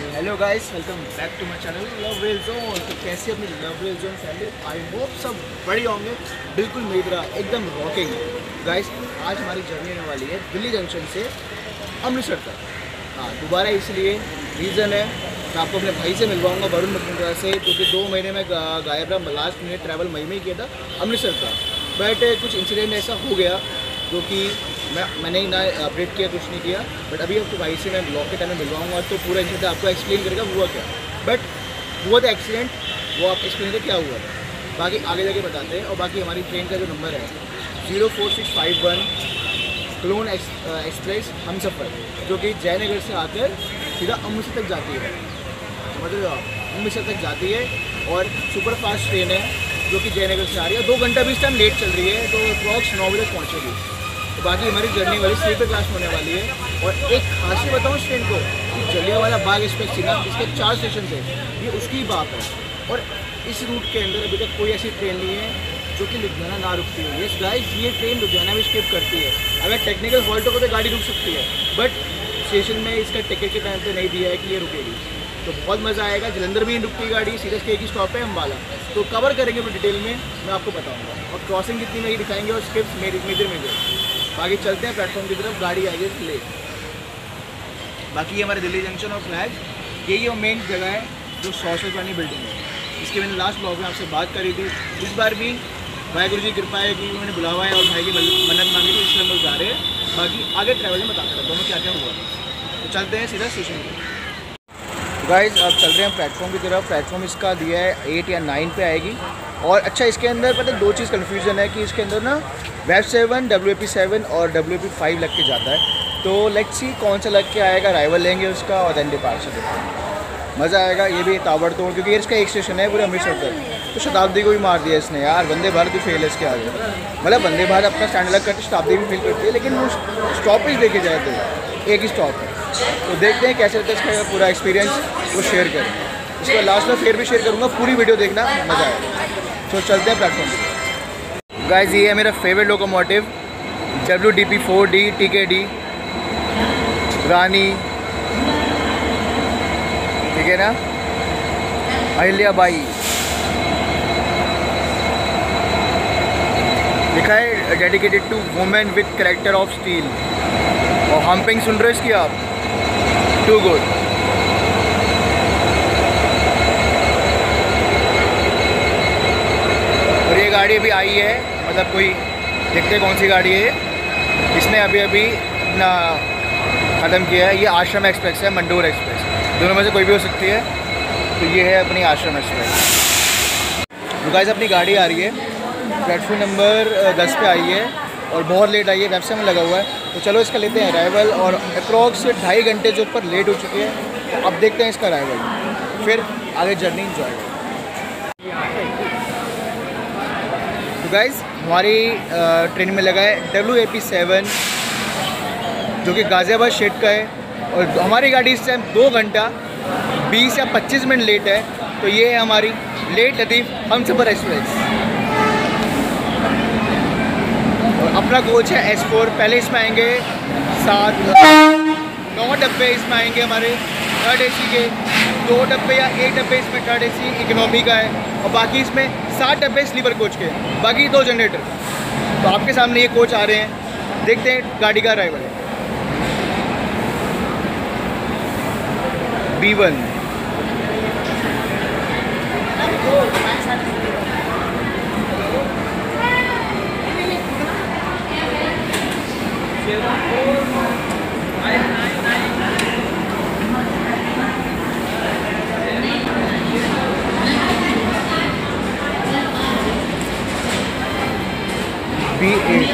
Hello guys, welcome back to my channel love rail zone. तो कैसे अपनी love rail zone family, I hope सब बढ़िया होंगे। बिल्कुल मेरी तरह एकदम रॉकिंग गाइस। आज हमारी जर्नी होने वाली है दिल्ली जंक्शन से अमृतसर तक। हाँ, दोबारा इसलिए रीज़न है मैं आपको अपने भाई से मिलवाऊंगा, वरुण मकमुंद्रा से, क्योंकि 2 महीने में गायब रहा। लास्ट मैंने ट्रैवल मई में ही किया था अमृतसर का, बट कुछ इंसिडेंट ऐसा हो गया जो कि मैंने ही ना अपडेट किया, कुछ नहीं किया। बट अभी आपको भाई से मैं ब्लॉग के टाइम में मिलवाऊंगा तो पूरा इंसिडेंट आपको एक्सप्लेन करेगा हुआ क्या। बट हुआ था एक्सीडेंट, वो आप एक्सप्लेन करें क्या हुआ था, बाकी आगे जाके बताते हैं। और बाकी हमारी ट्रेन का जो नंबर है 04651 क्लोन एक्सप्रेस हमसफ़र, जो कि जयनगर से आकर सीधा अमृतसर तक जाती है। समझ रहे हो आप, अमृतसर तक जाती है और सुपर फास्ट ट्रेन है जो कि जयनगर से आ रही है। 2 घंटा भी इस टाइम लेट चल रही है, तो अप्रॉक्स 9 बजे पहुँचेगी। तो बाकी हमारी जर्नी वाली स्लीपर क्लास में होने वाली है। और एक खासियत बताऊँ इस ट्रेन को कि जलियांवाला बाग एक्सप्रेस थी ना, इसके 4 स्टेशन थे, ये उसकी बात है। और इस रूट के अंदर अभी तक कोई ऐसी ट्रेन नहीं है जो कि लुधियाना ना रुकती है। यस गाइस, ये ट्रेन लुधियाना में स्किप करती है। अगर टेक्निकल फॉल्ट होगा तो गाड़ी रुक सकती है, बट स्टेशन में इसका टिकट के टाइम पे नहीं दिया है कि ये रुकेगी। तो बहुत मज़ा आएगा। जलंधर भी रुकती गाड़ी, सीधा एक ही स्टॉप है अम्बाला। तो कवर करेंगे वो डिटेल में, मैं आपको बताऊँगा। और क्रॉसिंग कितनी में दिखाएंगे और स्किप्स मेजर। बाकी चलते हैं प्लेटफॉर्म की तरफ, गाड़ी आई है लेट। बाकी ये हमारे दिल्ली जंक्शन और फ्लैग, यही वो मेन जगह है जो 100 पुरानी बिल्डिंग है। इसके मैंने लास्ट ब्लॉग में आपसे बात करी थी। इस बार भी वाहेगुरु जी कृपा है कि उन्होंने बुलावा है और भाई की मन्नत मांगी थी, इसलिए हम लोग जा रहे हैं। बाकी आगे ट्रैवल में बताते हैं दोनों क्या क्या हुआ। तो चलते हैं सीधा स्टेशन पर। गाइस अब चल रहे हैं प्लेटफॉर्म की तरफ। प्लेटफॉर्म इसका दिया है 8 या 9 पे आएगी। और अच्छा, इसके अंदर पता है 2 चीज़ कन्फ्यूज़न है कि इसके अंदर ना वेब 7, WAP7 और WAP5 लग के जाता है। तो लेट्स सी कौन सा लग के आएगा, राइवल लेंगे उसका और देन डिपार्चर देखेंगे। मज़ा आएगा। ये भी ताबड़तोड़, क्योंकि इसका एक स्टेशन है पूरे अमृतसर तक। तो शताब्दी को भी मार दिया इसने यार। वंदे भारत भी फेल है इसके आगे। मतलब वंदे भारत अपना स्टैंड अलग करती, शताब्दी भी फेल करती है, लेकिन वो स्टॉपेज देखे जाए तो एक ही स्टॉप है। तो देखते हैं कैसे रहता है इसका पूरा एक्सपीरियंस, वो शेयर करें। इसको लास्ट में फिर भी शेयर करूँगा, पूरी वीडियो देखना, मज़ा आएगा। तो चलते हैं प्लेटफॉर्म पर। गाइस ये है मेरा फेवरेट लोकोमोटिव WDP4D TKD रानी, ठीक है ना, अहिल्या बाई लिखा है, dedicated to women with character of steel. और हम्पिंग सुन रहे हो इसकी आप, टू गुड। और ये गाड़ी अभी आई है, मतलब कोई देखते कौन सी गाड़ी है। इसने अभी अपना ख़त्म किया है। ये आश्रम एक्सप्रेस है, मंडोर एक्सप्रेस, दोनों में से कोई भी हो सकती है। तो ये है अपनी आश्रम एक्सप्रेस। तो गाइस अपनी गाड़ी आ रही है, प्लेटफॉर्म नंबर 10 पे आई है और बहुत लेट आई है, वेब 7 लगा हुआ है। तो चलो इसका लेते हैं अराइवल। और अप्रॉक्स 2.5 घंटे जो ऊपर लेट हो चुकी है, तो अब देखते हैं इसका अराइवल, फिर आगे जर्नी इंजॉय करें। तो गाइस हमारी ट्रेन में लगा है WAP7, जो कि गाज़ियाबाद शेड का है। और हमारी गाड़ी इस टाइम 2 घंटा 20 या 25 मिनट लेट है। तो ये है हमारी लेट लतीफ़ हमसफ़र एक्सप्रेस। और अपना कोच है S4। पहले इसमें आएंगे 9 डब्बे इसमें आएंगे हमारे 3rd AC के, 2 डब्बे या 1 डब्बे इसमें 3rd AC इकोनॉमी का है। और बाकी इसमें 7 डब्बे स्लीपर कोच के, बाकी 2 जनरेटर। तो आपके सामने ये कोच आ रहे हैं, देखते हैं गाड़ी का अराइवल है। B1 B8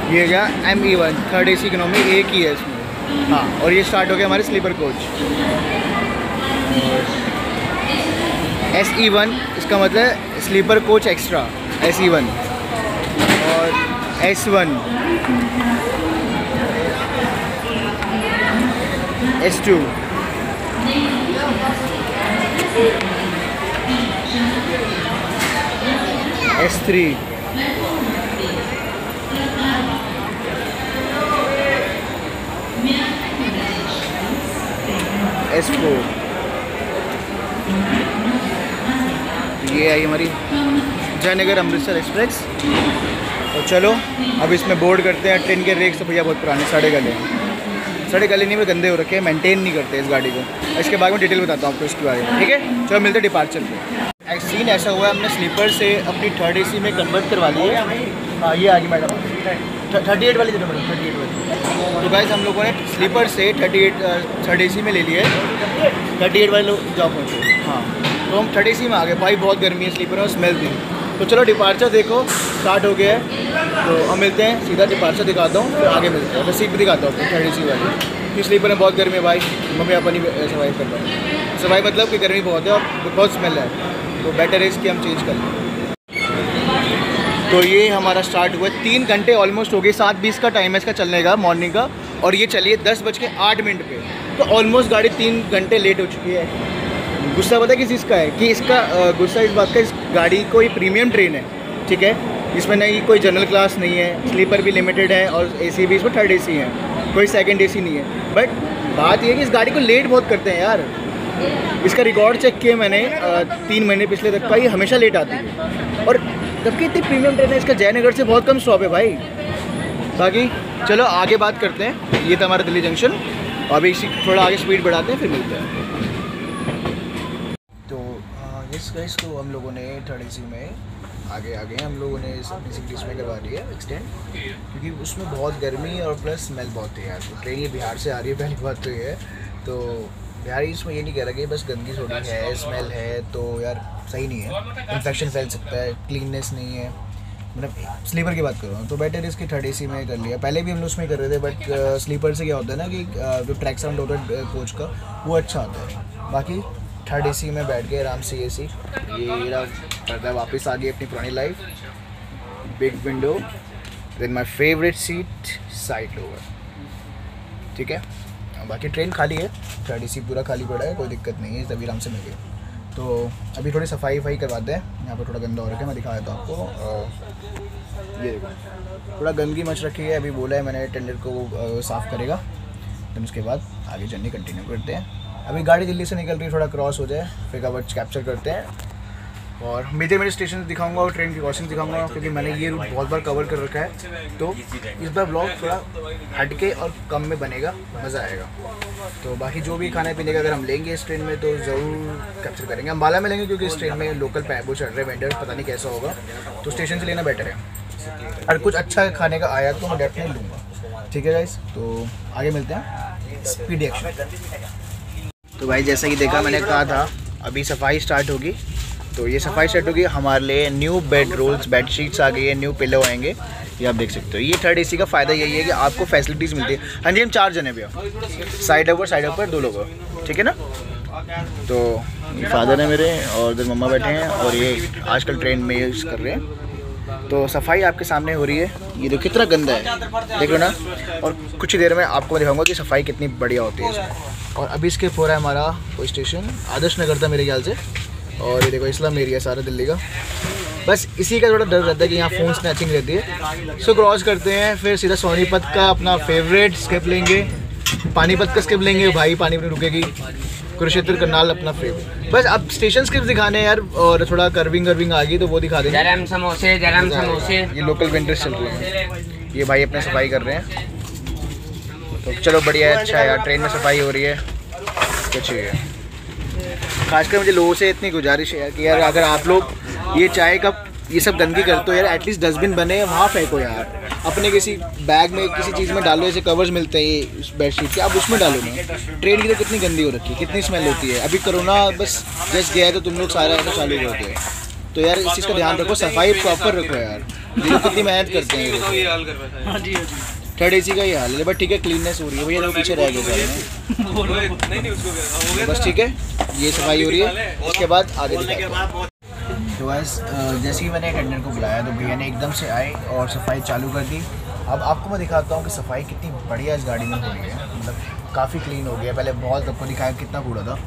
ये गया ME1 3rd AC इकोनॉमी, एक ही है इसमें। हाँ, और ये स्टार्ट हो गया हमारे स्लीपर कोच। SE1 इसका मतलब स्लीपर कोच एक्स्ट्रा, SE1। और S1, S2, S3, let's go. ये आई हमारी जयनगर अमृतसर एक्सप्रेस। तो चलो अब इसमें बोर्ड करते हैं। ट्रेन के रेक्स तो भैया बहुत पुराने सड़े गले नहीं में गंदे हो रखे हैं, मेंटेन नहीं करते इस गाड़ी को। इसके बारे में डिटेल बताता हूँ आपको इसके बारे में, ठीक है। चलो मिलते हैं डिपार्चर पे। सीन ऐसा हुआ है, हमने स्लीपर से अपनी 3rd AC में कन्वर्ट करवा ली है। हाँ ये आ गई मैडम, 38 वाली थी मैडम, 38 वाली। तो गाइस हम लोगों ने स्लीपर से 3rd AC में ले लिया है। 38 वाले लोग जाओ पहुँचे। हाँ तो हम 3rd AC में आ गए। भाई बहुत गर्मी है स्लीपर में और स्मेल थी। तो चलो डिपार्चर देखो स्टार्ट हो गया है। तो हम मिलते हैं, सीधा डिपार्चर दिखाता हूँ, फिर आगे मिलते हैं। मैं सीट भी दिखाता हूँ 3rd AC वाली। कि स्लीपर में बहुत गर्मी है भाई, मम्मी पापा नहीं सर्वाइव कर पाए। सर्वाइव मतलब कि गर्मी बहुत है और बहुत स्मेल है, तो बेटर है इसकी हम चेंज कर लें। तो ये हमारा स्टार्ट हुआ 3 घंटे ऑलमोस्ट हो गए। 7:20 का टाइम है इसका चलने का, मॉर्निंग का। और ये चलिए 10:08 पे। तो ऑलमोस्ट गाड़ी 3 घंटे लेट हो चुकी है। गुस्सा पता है किस चीज़ का है कि इसका गुस्सा इस बात का, इस गाड़ी कोई प्रीमियम ट्रेन है, ठीक है। इसमें नहीं कोई जनरल क्लास नहीं है, स्लीपर भी लिमिटेड है और AC भी इसमें 3rd AC है, कोई 2nd AC नहीं है। बट बात ये है कि इस गाड़ी को लेट बहुत करते हैं यार। इसका रिकॉर्ड चेक किया मैंने 3 महीने पिछले तक का, ये हमेशा लेट आती है। और जबकि इतनी प्रीमियम ट्रेन है, इसका जयनगर से बहुत कम स्टॉप है भाई। बाकी चलो आगे बात करते हैं। ये था हमारा दिल्ली जंक्शन। अभी इसी थोड़ा आगे स्पीड बढ़ाते हैं, फिर मिलते हैं। तो इस गाइस को हम लोगों ने 3rd AC में आगे हम लोगों ने अपनी सीट इसमें करवा ली है एक्सटेंड, क्योंकि उसमें बहुत गर्मी और प्लस स्मेल बहुत है यार। तो ट्रेन ये बिहार से आ रही है, पहली बात तो ये है। तो बिहारी इसमें ये नहीं कह रहा कि बस गंदगी थोड़ी है, स्मेल है, तो यार सही नहीं है, इन्फेक्शन फैल सकता है, क्लीननेस नहीं है। मतलब स्लीपर की बात कर रहा हूँ, तो बेटर इसकी 3rd AC में कर लिया। पहले भी हम लोग उसमें कर रहे थे, बट स्लीपर से क्या होता है ना कि जो ट्रैक साउंड होता है कोच का, वो अच्छा आता है। बाकी 3rd AC में बैठ गए आराम से। AC ये मेरा करता है, वापस आ गई अपनी पुरानी life. Big window, then my favourite seat side lower, ठीक है। बाकी ट्रेन खाली है, 3rd AC पूरा खाली पड़ा है, कोई दिक्कत नहीं है, तभी आराम से मिल गए। तो अभी थोड़ी सफाई करवाते हैं। यहाँ पर थोड़ा गंदा हो रखा है, मैं दिखा देता हूँ आपको। ये देखो थोड़ा गंदगी मच रखी है। अभी बोला है मैंने टेंडर को साफ़ करेगा, फिर उसके बाद आगे जर्नी कंटिन्यू करते हैं। अभी गाड़ी दिल्ली से निकल रही है, थोड़ा क्रॉस हो जाए फिर कवर कैप्चर करते हैं और मेरे स्टेशन दिखाऊंगा और ट्रेन की क्रॉसिंग दिखाऊंगा, क्योंकि मैंने ये रूट बहुत बार कवर कर रखा है। तो इस बार ब्लॉग थोड़ा हटके और कम में बनेगा, मज़ा आएगा। तो बाकी जो भी खाने पीने का अगर हम लेंगे इस ट्रेन में तो ज़रूर कैप्चर करेंगे। अम्बाला में लेंगे क्योंकि इस ट्रेन में लोकल पैबो चल रहे वेंडर, पता नहीं कैसा होगा, तो स्टेशन से लेना बेटर है। और कुछ अच्छा खाने का आया तो मैं डेफिनेटली लूँगा, ठीक है गाइस। तो आगे मिलते हैं, स्पीड एक्शन। तो भाई जैसा कि देखा मैंने कहा था, अभी सफाई स्टार्ट होगी। तो ये सफाई स्टार्ट होगी, हमारे लिए new bed rolls, bed sheets आ गई है, न्यू पिलो आएंगे, ये आप देख सकते हो। ये 3rd AC का फ़ायदा यही है कि आपको फैसिलिटीज़ मिलती है। हाँ जी, हम 4 जने भैया, साइड ऊपर 2 लोग, ठीक है ना। तो फादर है मेरे और इधर मम्मा बैठे हैं और ये आजकल ट्रेन में यूज़ कर रहे हैं। तो सफाई आपके सामने हो रही है, ये देखो कितना गंदा है, देख लो ना। और कुछ ही देर में आपको दिखाऊंगा कि सफाई कितनी बढ़िया होती है इसमें। और अभी इसके पूरा है हमारा कोई स्टेशन आदर्श नगर था मेरे ख्याल से, और ये देखो इस्लाम एरिया सारा दिल्ली का। बस इसी का थोड़ा डर रहता है कि यहाँ फ़ोन स्नैचिंग रहती है। सो क्रॉस करते हैं, फिर सीधा सोनीपत का अपना फेवरेट स्किप लेंगे, पानीपत का स्किप लेंगे, भाई पानीपत में रुकेगी, कुरुक्षेत्र करनाल अपना फेवरेट। बस अब स्टेशन स्किप दिखाने यार, और थोड़ा कर्विंग आ गई तो वो दिखा देंगे। गरम समोसे ये लोकल वेंडर्स चल रहे हैं, ये भाई अपने सफाई कर रहे हैं। तो चलो बढ़िया है, अच्छा है यार, ट्रेन में सफाई हो रही है, क्या चाहिए। खासकर मुझे लोगों से इतनी गुजारिश है यार कि यार अगर आप लोग ये चाय कप ये सब गंदगी करते हो यार, एटलीस्ट डस्टबिन बने वहाँ फेंको यार, अपने किसी बैग में किसी चीज़ में डालो। ऐसे कवर्स मिलते हैं उस बेडशीट के, आप उसमें डालो ना। ट्रेन की तो कितनी गंदी हो रखी है, कितनी स्मेल होती है। अभी कोरोना बस जस्ट गया है तो तुम लोग सारा ऐसा चालू करते हो, तो यार इस चीज़ का ध्यान रखो, सफाई प्रॉपर रखो यार। ये लोग कितनी मेहनत करते हैं। 3rd AC का ये हाल है, बट ठीक है, क्लीननेस हो रही है भैया, लोग पीछे रह गए सारे। बस ठीक है, ये सफाई हो रही है, उसके बाद आगे दिखाते हैं। तो बस जैसे ही मैंने टेंडर को बुलाया तो भैया ने एकदम से आए और सफाई चालू कर दी। अब आपको मैं दिखाता हूँ कि सफाई कितनी बढ़िया इस गाड़ी में हो रही है, मतलब काफ़ी क्लीन हो गया। पहले बहुत आपको दिखाया कितना कूड़ा था,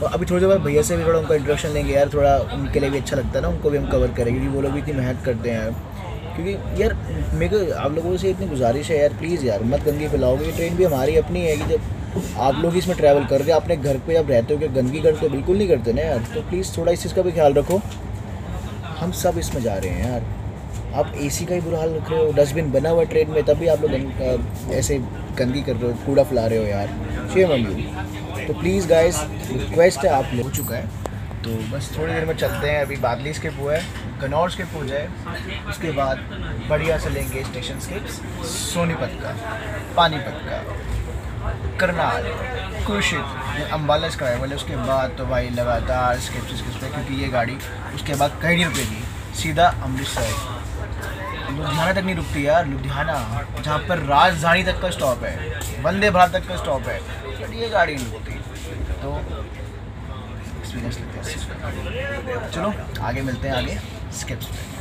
और अभी थोड़ी देर बाद भैया से भी थोड़ा उनका इंट्रोडक्शन लेंगे यार, थोड़ा उनके लिए भी अच्छा लगता है ना, उनको भी हम कवर करेंगे क्योंकि वो लोग भी इतनी मेहनत करते हैं। क्योंकि यार मेरे को आप लोगों से इतनी गुजारिश है यार, प्लीज़ यार मत गंदगी फैलाओगे। ये ट्रेन भी हमारी अपनी है कि जब आप लोग इसमें ट्रैवल कर रहे हो, अपने घर पे जब रहते हो कि गंदगी करते हो, बिल्कुल नहीं करते ना यार। तो प्लीज़ थोड़ा इस चीज़ का भी ख्याल रखो। हम सब इसमें जा रहे हैं यार, आप एसी का ही बुरा हाल रख रहे हो, डस्टबिन बना हुआ है ट्रेन में, तभी आप लोग ऐसे गंदगी कर रहे हो, कूड़ा फैला रहे हो यार, शेम ऑन यू। तो प्लीज़ गाइस रिक्वेस्ट है, आप हो चुका है तो बस थोड़ी देर में चलते हैं। अभी बादली स्किप हुआ है, गनौर स्किप हो जाए, उसके बाद बढ़िया से लेंगे स्टेशन स्किप्स, सोनीपत का, पानीपत का, करनाल, कुरुक्षेत्र, अम्बाला का है बोले, उसके बाद तो भाई लगातार स्किप्स पे, क्योंकि ये गाड़ी उसके बाद कहीं नहीं रुकेगी, सीधा अमृतसर, लुधियाना तक नहीं रुकती यार। लुधियाना जहाँ पर राजधानी तक का स्टॉप है, वंदे भारत तक का स्टॉप है, बट ये गाड़ी नहीं रुकती। तो एक्सपीरियंस लेते हैं इस चीज़ का। चलो आगे मिलते हैं, आगे स्किप्स पे।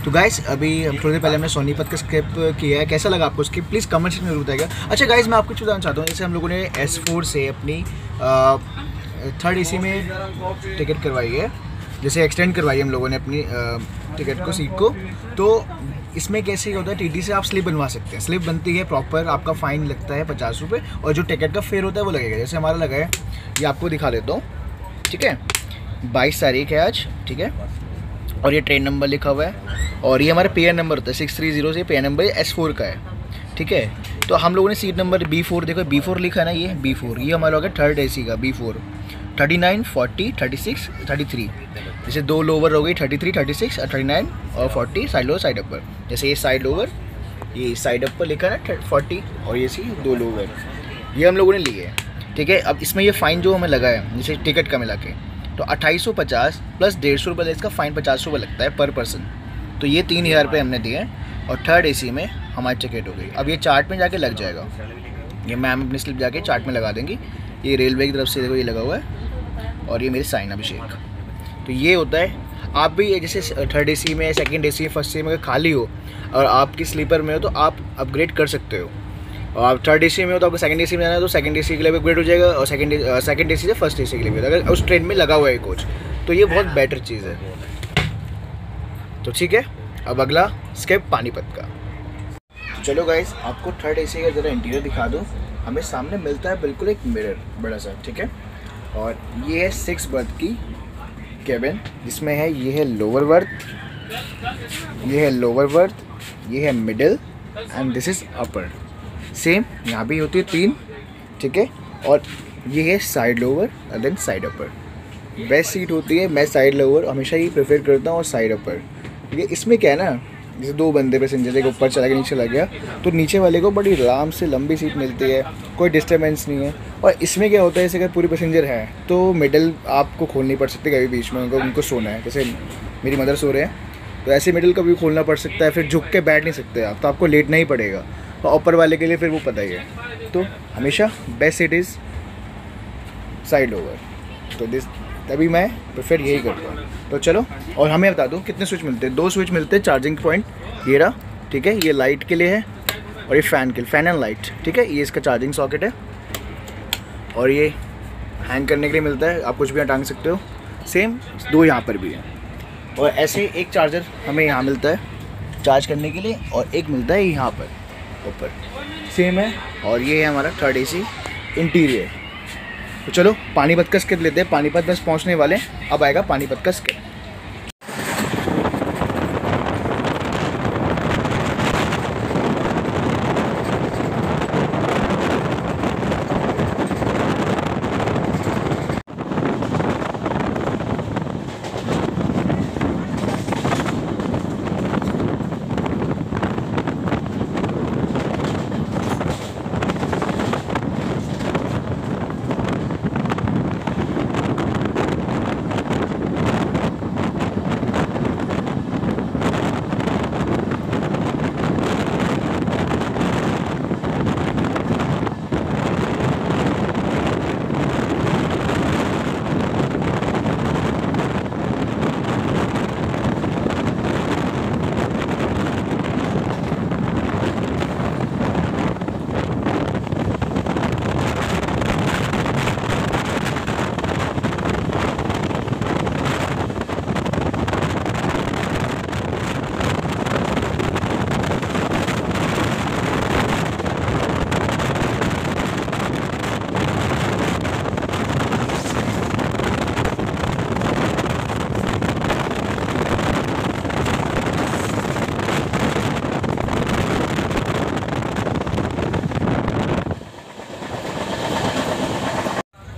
तो गाइस अभी थोड़ी देर पहले हमने सोनीपत का स्किप किया है, कैसा लगा आपको स्किप, प्लीज़ कमेंट सेक्शन में जरूर बताइएगा। अच्छा गाइस मैं आपको कुछ बताना चाहता हूँ, जैसे हम लोगों ने S4 से अपनी 3rd AC में टिकट करवाई है, जैसे एक्सटेंड करवाई है हम लोगों ने अपनी टिकट को, सीट को। तो इसमें कैसे होता है, TT से आप स्लिप बनवा सकते हैं, स्लिप बनती है प्रॉपर, आपका फ़ाइन लगता है 50 रुपये, और जो टिकट का फेयर होता है वो लगेगा। जैसे हमारा लगा है, ये आपको दिखा देता हूँ, ठीक है, 22 तारीख है आज, ठीक है, और ये ट्रेन नंबर लिखा हुआ है, और ये हमारा पेयर नंबर होता है 630 से, पेयर नंबर S4 का है, ठीक है। तो हम लोगों ने सीट नंबर B4, देखो B4 लिखा है ना, ये B4, ये हमारा हो गया 3rd AC का B4, 39, 40, 36, 33, जैसे 2 लोवर हो गई 33, 36 और 39 और 40 साइड लोवर साइड अपर। जैसे ये साइड लोवर, ये साइड अपर लिखा है 40, और ये सी 2 लोवर, ये हम लोगों ने लिए है, ठीक है। अब इसमें ये फ़ाइन जो हमें लगा है, जैसे टिकट का मिला के, तो 2850 प्लस 150 रुपये इसका फ़ाइन 50 रुपये लगता है पर पर्सन। तो ये 3000 रुपये हमने दिए, और 3rd AC में हमारी टिकट हो गई। अब ये चार्ट में जाके लग जाएगा, ये मैम अपनी स्लिप जाके चार्ट में लगा देंगी। ये रेलवे की तरफ से देखो ये लगा हुआ है, और ये मेरी साइन अभिषेक। तो ये होता है, आप भी जैसे 3rd AC में, 2nd AC में, 1st AC में अगर खाली हो और आपकी स्लीपर में हो, तो आप अपग्रेड कर सकते हो। और आप 3rd AC में हो तो आपको 2nd AC में जाना है, तो 2nd AC के लिए अपग्रेड हो जाएगा, और 2nd AC से 1st AC के लिए भी, अगर उस ट्रेन में लगा हुआ है कोच, तो ये बहुत बेटर चीज़ है। तो ठीक है, अब अगला स्किप पानीपत का। तो चलो गाइस आपको 3rd AC का ज़रा इंटीरियर दिखा दूँ। हमें सामने मिलता है बिल्कुल एक मिरर बड़ा सा, ठीक है, और ये है 6 बर्थ की केबिन, जिसमें है ये है लोअर बर्थ, ये है लोअर बर्थ, ये है middle, and this is upper. Same यहाँ भी होती है 3, ठीक है, और ये है side lower and then side upper. Best seat होती है, मैं साइड लोअर हमेशा ही प्रेफर करता हूँ, और साइड अपर। ये इसमें क्या है ना, जैसे 2 बंदे पैसेंजर एक ऊपर चला गया, नीचे लग गया, तो नीचे वाले को बड़ी आराम से लंबी सीट मिलती है, कोई डिस्टर्बेंस नहीं है। और इसमें क्या होता है, जैसे अगर पूरी पैसेंजर है तो मिडल आपको खोलनी पड़ सकती है कभी बीच में, उनको सोना है, जैसे मेरी मदर सो रहे हैं, तो ऐसे मिडल कभी खोलना पड़ सकता है, फिर झुक के बैठ नहीं सकते आप, तो आपको लेटना ही पड़ेगा। और ऊपर वाले के लिए फिर वो पता ही है, तो हमेशा best seat is side over. तो दिस तभी मैं प्रेफर यही करता हूँ। तो चलो, और हमें बता दूँ कितने स्विच मिलते हैं। 2 स्विच मिलते हैं, चार्जिंग पॉइंट ये रहा, ठीक है, ये लाइट के लिए है, और ये फ़ैन के लिए, फ़ैन एंड लाइट, ठीक है, ये इसका चार्जिंग सॉकेट है, और ये हैंग करने के लिए मिलता है, आप कुछ भी यहाँ टांग सकते हो। सेम 2 यहाँ पर भी है, और ऐसे एक चार्जर हमें यहाँ मिलता है चार्ज करने के लिए, और एक मिलता है यहाँ पर ऊपर, सेम है। और ये है हमारा 3rd AC इंटीरियर, तो चलो पानीपत का स्किप लेते हैं, पानीपत बस पहुंचने वाले हैं, अब आएगा पानीपत का स्किप।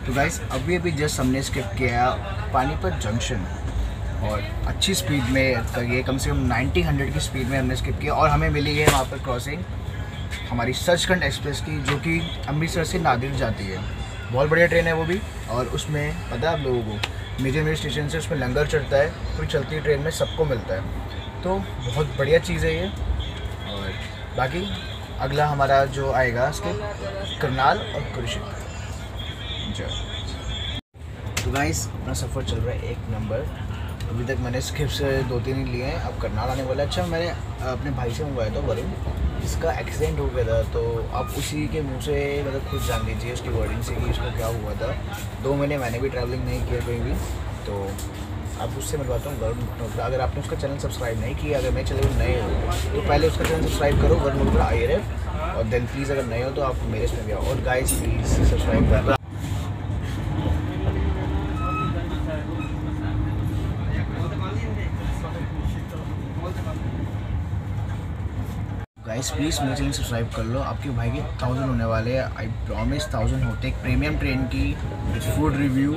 तो गाइस अभी जस्ट हमने स्किप किया पानीपत जंक्शन और अच्छी स्पीड में ये कम से कम 90-100 की स्पीड में हमने स्किप किया और हमें मिली है वहाँ पर क्रॉसिंग हमारी सचखंड एक्सप्रेस की, जो कि अमृतसर से नादिर जाती है। बहुत बढ़िया ट्रेन है वो भी, और उसमें पता है आप लोगों को मेजर स्टेशन से उसमें लंगर चढ़ता है, पूरी चलती ट्रेन में सबको मिलता है, तो बहुत बढ़िया चीज़ है ये। और बाकी अगला हमारा जो आएगा स्किप करनाल और कुरुक्षेत्र। तो गाइस अपना सफ़र चल रहा है एक नंबर। अभी तक मैंने स्किप से 2-3 ही लिए हैं, अब करनाल आने वाला है। अच्छा मैंने अपने भाई से मंगवाया था वरुण, इसका एक्सीडेंट हो गया था, तो आप उसी के मुंह से मतलब खुद जान लीजिए उसकी वर्डिंग से कि उसको क्या हुआ था। 2 महीने मैंने भी ट्रैवलिंग नहीं किया कहीं भी, तो आप उससे मिलवाता हूँ वरुण मल्होत्रा। अगर आपने उसका चैनल सब्सक्राइब नहीं किया, अगर नए चैनल नए हो तो पहले उसका चैनल सब्सक्राइब करो वरुण मल्होत्रा IRF, और देन प्लीज़ अगर नए हो तो आप मेरे इसमें भी आओ। और गाइस प्लीज़ सब्सक्राइब करना। गाइस प्लीज़ मेरे चैनल सब्सक्राइब कर लो, आपके भाई के 1000 होने वाले हैं, आई प्रॉमिस 1000 होते। एक प्रीमियम ट्रेन की फूड रिव्यू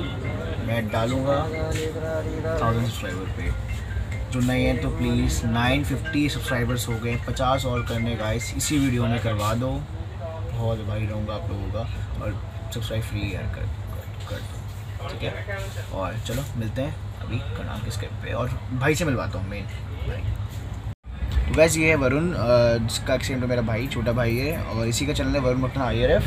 मैं डालूँगा 1000 सब्सक्राइबर पे। जो नए हैं तो प्लीज़ 950 सब्सक्राइबर्स हो गए, 50 और करने गाइस इसी वीडियो में करवा दो, बहुत भाई रहूँगा आप लोगों का। और सब्सक्राइब फ्री यार कर दो, ठीक है। और चलो मिलते हैं अभी करनाल के स्किप पे, और भाई से मिलवाता हूँ मेन भाई। तो वैसे ये है वरुण, जिसका एक्सीडेंट मेरा भाई छोटा भाई है, और इसी का चैनल है वरुण मल्होत्रा IRF,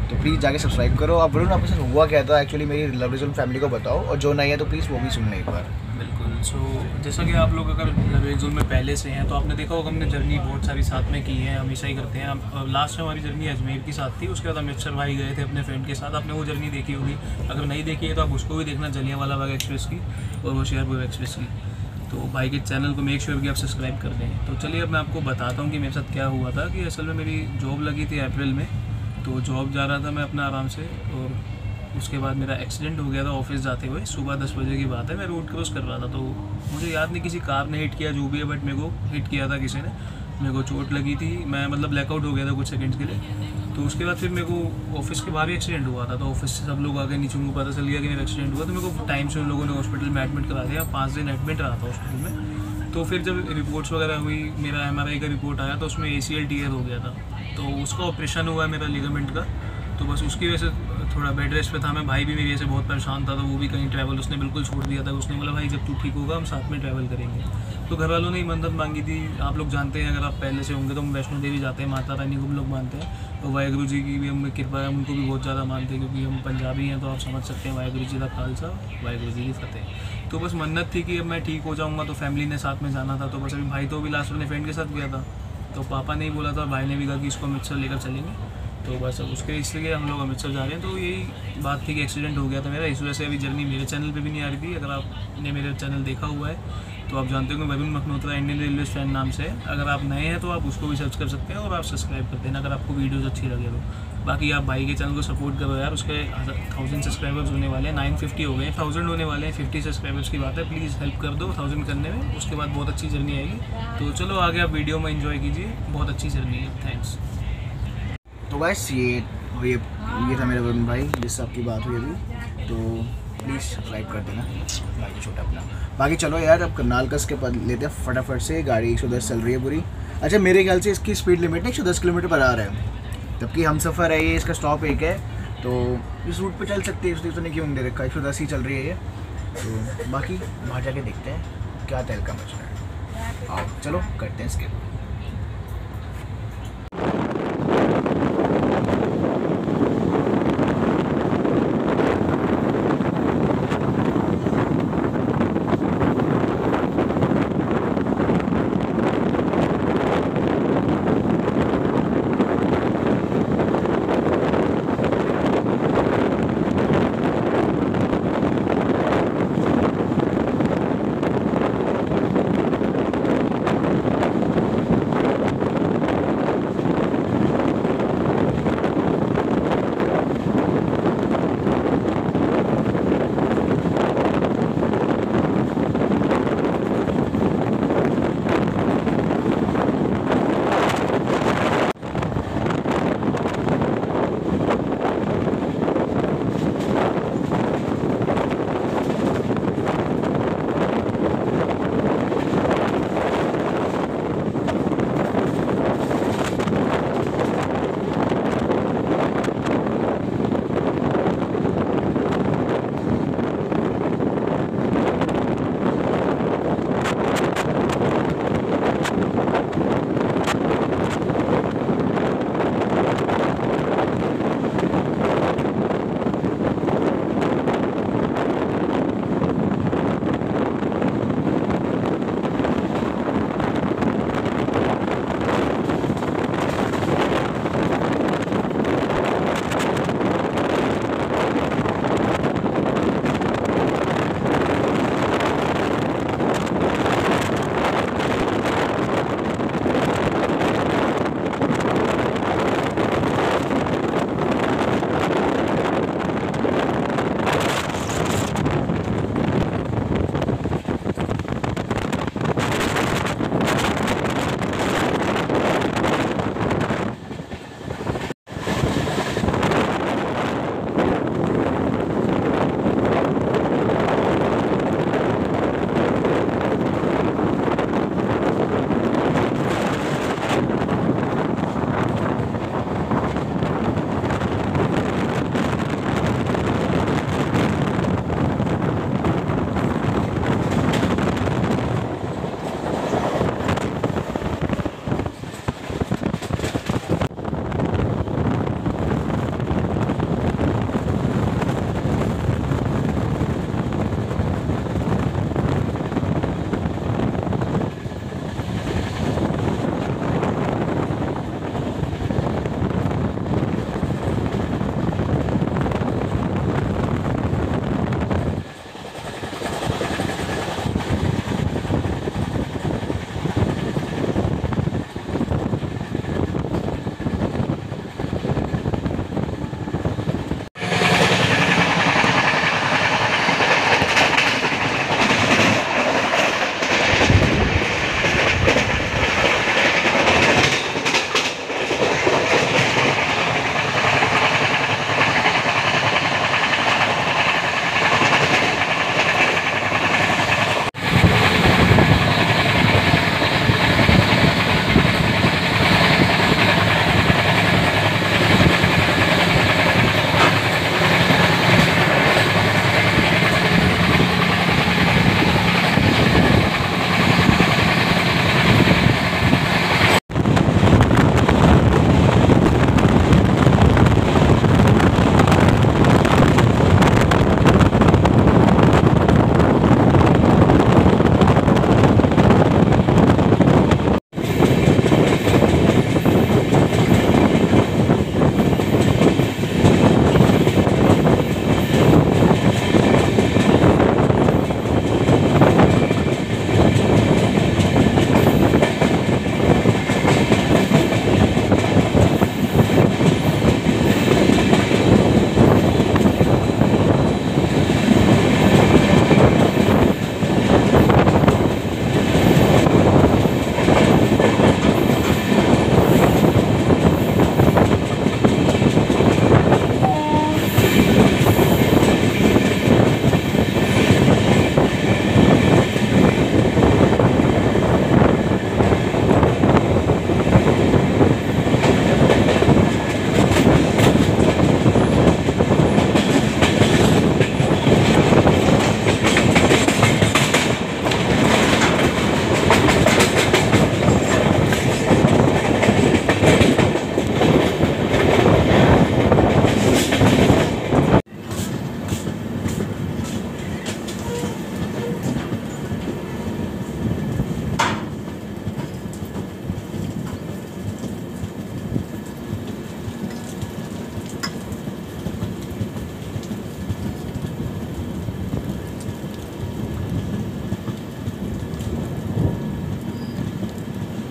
तो प्लीज़ जाके सब्सक्राइब करो। अब वरुण आपके साथ हुआ क्या था एक्चुअली, मेरी लव रिजल्ट फैमिली को बताओ, और जो नहीं है तो प्लीज़ वो भी सुनने एक बार। बिल्कुल। सो जैसा कि आप लोग अगर लव रिजल्ट में पहले से हैं तो आपने देखा होगा हमने जर्नी बहुत सारी साथ में की है, हमेशा ही करते हैं। लास्ट में हमारी जर्नी अजमेर की साथ थी, उसके बाद अमृतसर भाई गए थे अपने फ्रेंड के साथ। आपने वो जर्नी देखी होगी, अगर नहीं देखी है तो आप उसको भी देखना, जलियांवाला बाग एक्सप्रेस की और होशियारपुर एक्सप्रेस की। तो भाई के चैनल को मेक श्योर कि आप सब्सक्राइब कर दें। तो चलिए अब मैं आपको बताता हूँ कि मेरे साथ क्या हुआ था। कि असल में मेरी जॉब लगी थी अप्रैल में, तो जॉब जा रहा था मैं अपना आराम से, और उसके बाद मेरा एक्सीडेंट हो गया था ऑफिस जाते हुए। सुबह 10 बजे की बात है, मैं रोड क्रॉस कर रहा था, तो मुझे याद नहीं किसी कार ने हिट किया जो भी है, बट मेरे को हिट किया था किसी ने, मेरे को चोट लगी थी, मैं मतलब ब्लैकआउट हो गया था कुछ सेकंड्स के लिए। तो उसके बाद फिर मेरे को ऑफिस के बाहर ही एक्सीडेंट हुआ था, तो ऑफिस से सब लोग आगे नीचे को पता चल गया कि मेरा एक्सीडेंट हुआ, तो मेरे को टाइम से उन लोगों ने हॉस्पिटल में एडमिट करा दिया। 5 दिन एडमिट रहा था हॉस्पिटल में। तो फिर जब रिपोर्ट्स वगैरह हुई, मेरा MRI का रिपोर्ट आया तो उसमें ACL टीयर हो गया था, तो उसका ऑपरेशन हुआ है मेरा लिगामेंट का। तो बस उसकी वजह से थोड़ा बेड रेस्ट पे था मैं। भाई भी मेरी वजह से बहुत परेशान था, तो वो भी कहीं ट्रैवल उसने बिल्कुल छोड़ दिया था। उसने बोला भाई जब तू ठीक होगा हम साथ में ट्रैवल करेंगे। तो घर वालों ने ही मदद मांगी थी। आप लोग जानते हैं, अगर आप पहले से होंगे तो हम वैष्णो देवी जाते हैं, माता रानी को हम लोग मानते हैं, तो वाहेगुरु जी की भी हमें कृपा है, उनको भी बहुत ज़्यादा मानते हैं क्योंकि हम पंजाबी हैं, तो आप समझ सकते हैं वाहेगुरु जी का खालसा वाहेगुरु जी की फतेह। तो बस मन्नत थी कि अब मैं ठीक हो जाऊँगा, तो फैमिली ने साथ में जाना था। तो बस अभी भाई तो अभी लास्ट अपने फ्रेंड के साथ गया था, तो पापा ने ही बोला था, भाई ने भी कहा कि इसको अमृतसर लेकर चलेंगे, तो बस अब उसके इसलिए हम लोग अमृतसर जा रहे हैं। तो यही बात थी कि एक्सीडेंट हो गया था मेरा, इस वजह से अभी जर्नी मेरे चैनल पे भी नहीं आ रही थी। अगर आपने मेरे चैनल देखा हुआ है तो आप जानते हो कि Varun Malhotra Indian railway fan नाम से है। अगर आप नए हैं तो आप उसको भी सर्च कर सकते हैं और आप सब्सक्राइब कर देना अगर आपको वीडियोज़ अच्छी लगे तो। बाकी आप भाई के चैनल को सपोर्ट करो यार, उसके 1000 सब्सक्राइबर्स होने वाले हैं, 950 हो गए हैं, 1000 होने वाले हैं, 50 सब्सक्राइबर्स की बात है। प्लीज़ हेल्प कर दो 1000 करने में, उसके बाद बहुत अच्छी जर्नी आएगी। तो चलो आगे आप वीडियो में एंजॉय कीजिए, बहुत अच्छी जर्नी है। थैंक्स। तो बस ये था मेरा वरुण भाई जिससे आपकी बात हुई अभी, तो प्लीज़ सब्सक्राइब कर देना बाकी छोटा अपना। बाकी चलो यार अब करनाल कस के पद लेते हैं फटाफट से, गाड़ी 110 चल रही है पूरी। अच्छा मेरे ख्याल से इसकी स्पीड लिमिट 110 किलोमीटर पर आ रहा है, जबकि हम सफ़र है ये, इसका स्टॉप एक है, तो इस रूट पे चल सकते हैं, इसलिए तो नहीं क्यों दे रखा, 110 ही चल रही है ये। तो बाकी वहाँ जाके देखते हैं क्या तहलका मच रहा है। आओ चलो करते हैं स्किप।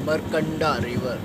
मरकंडा रिवर।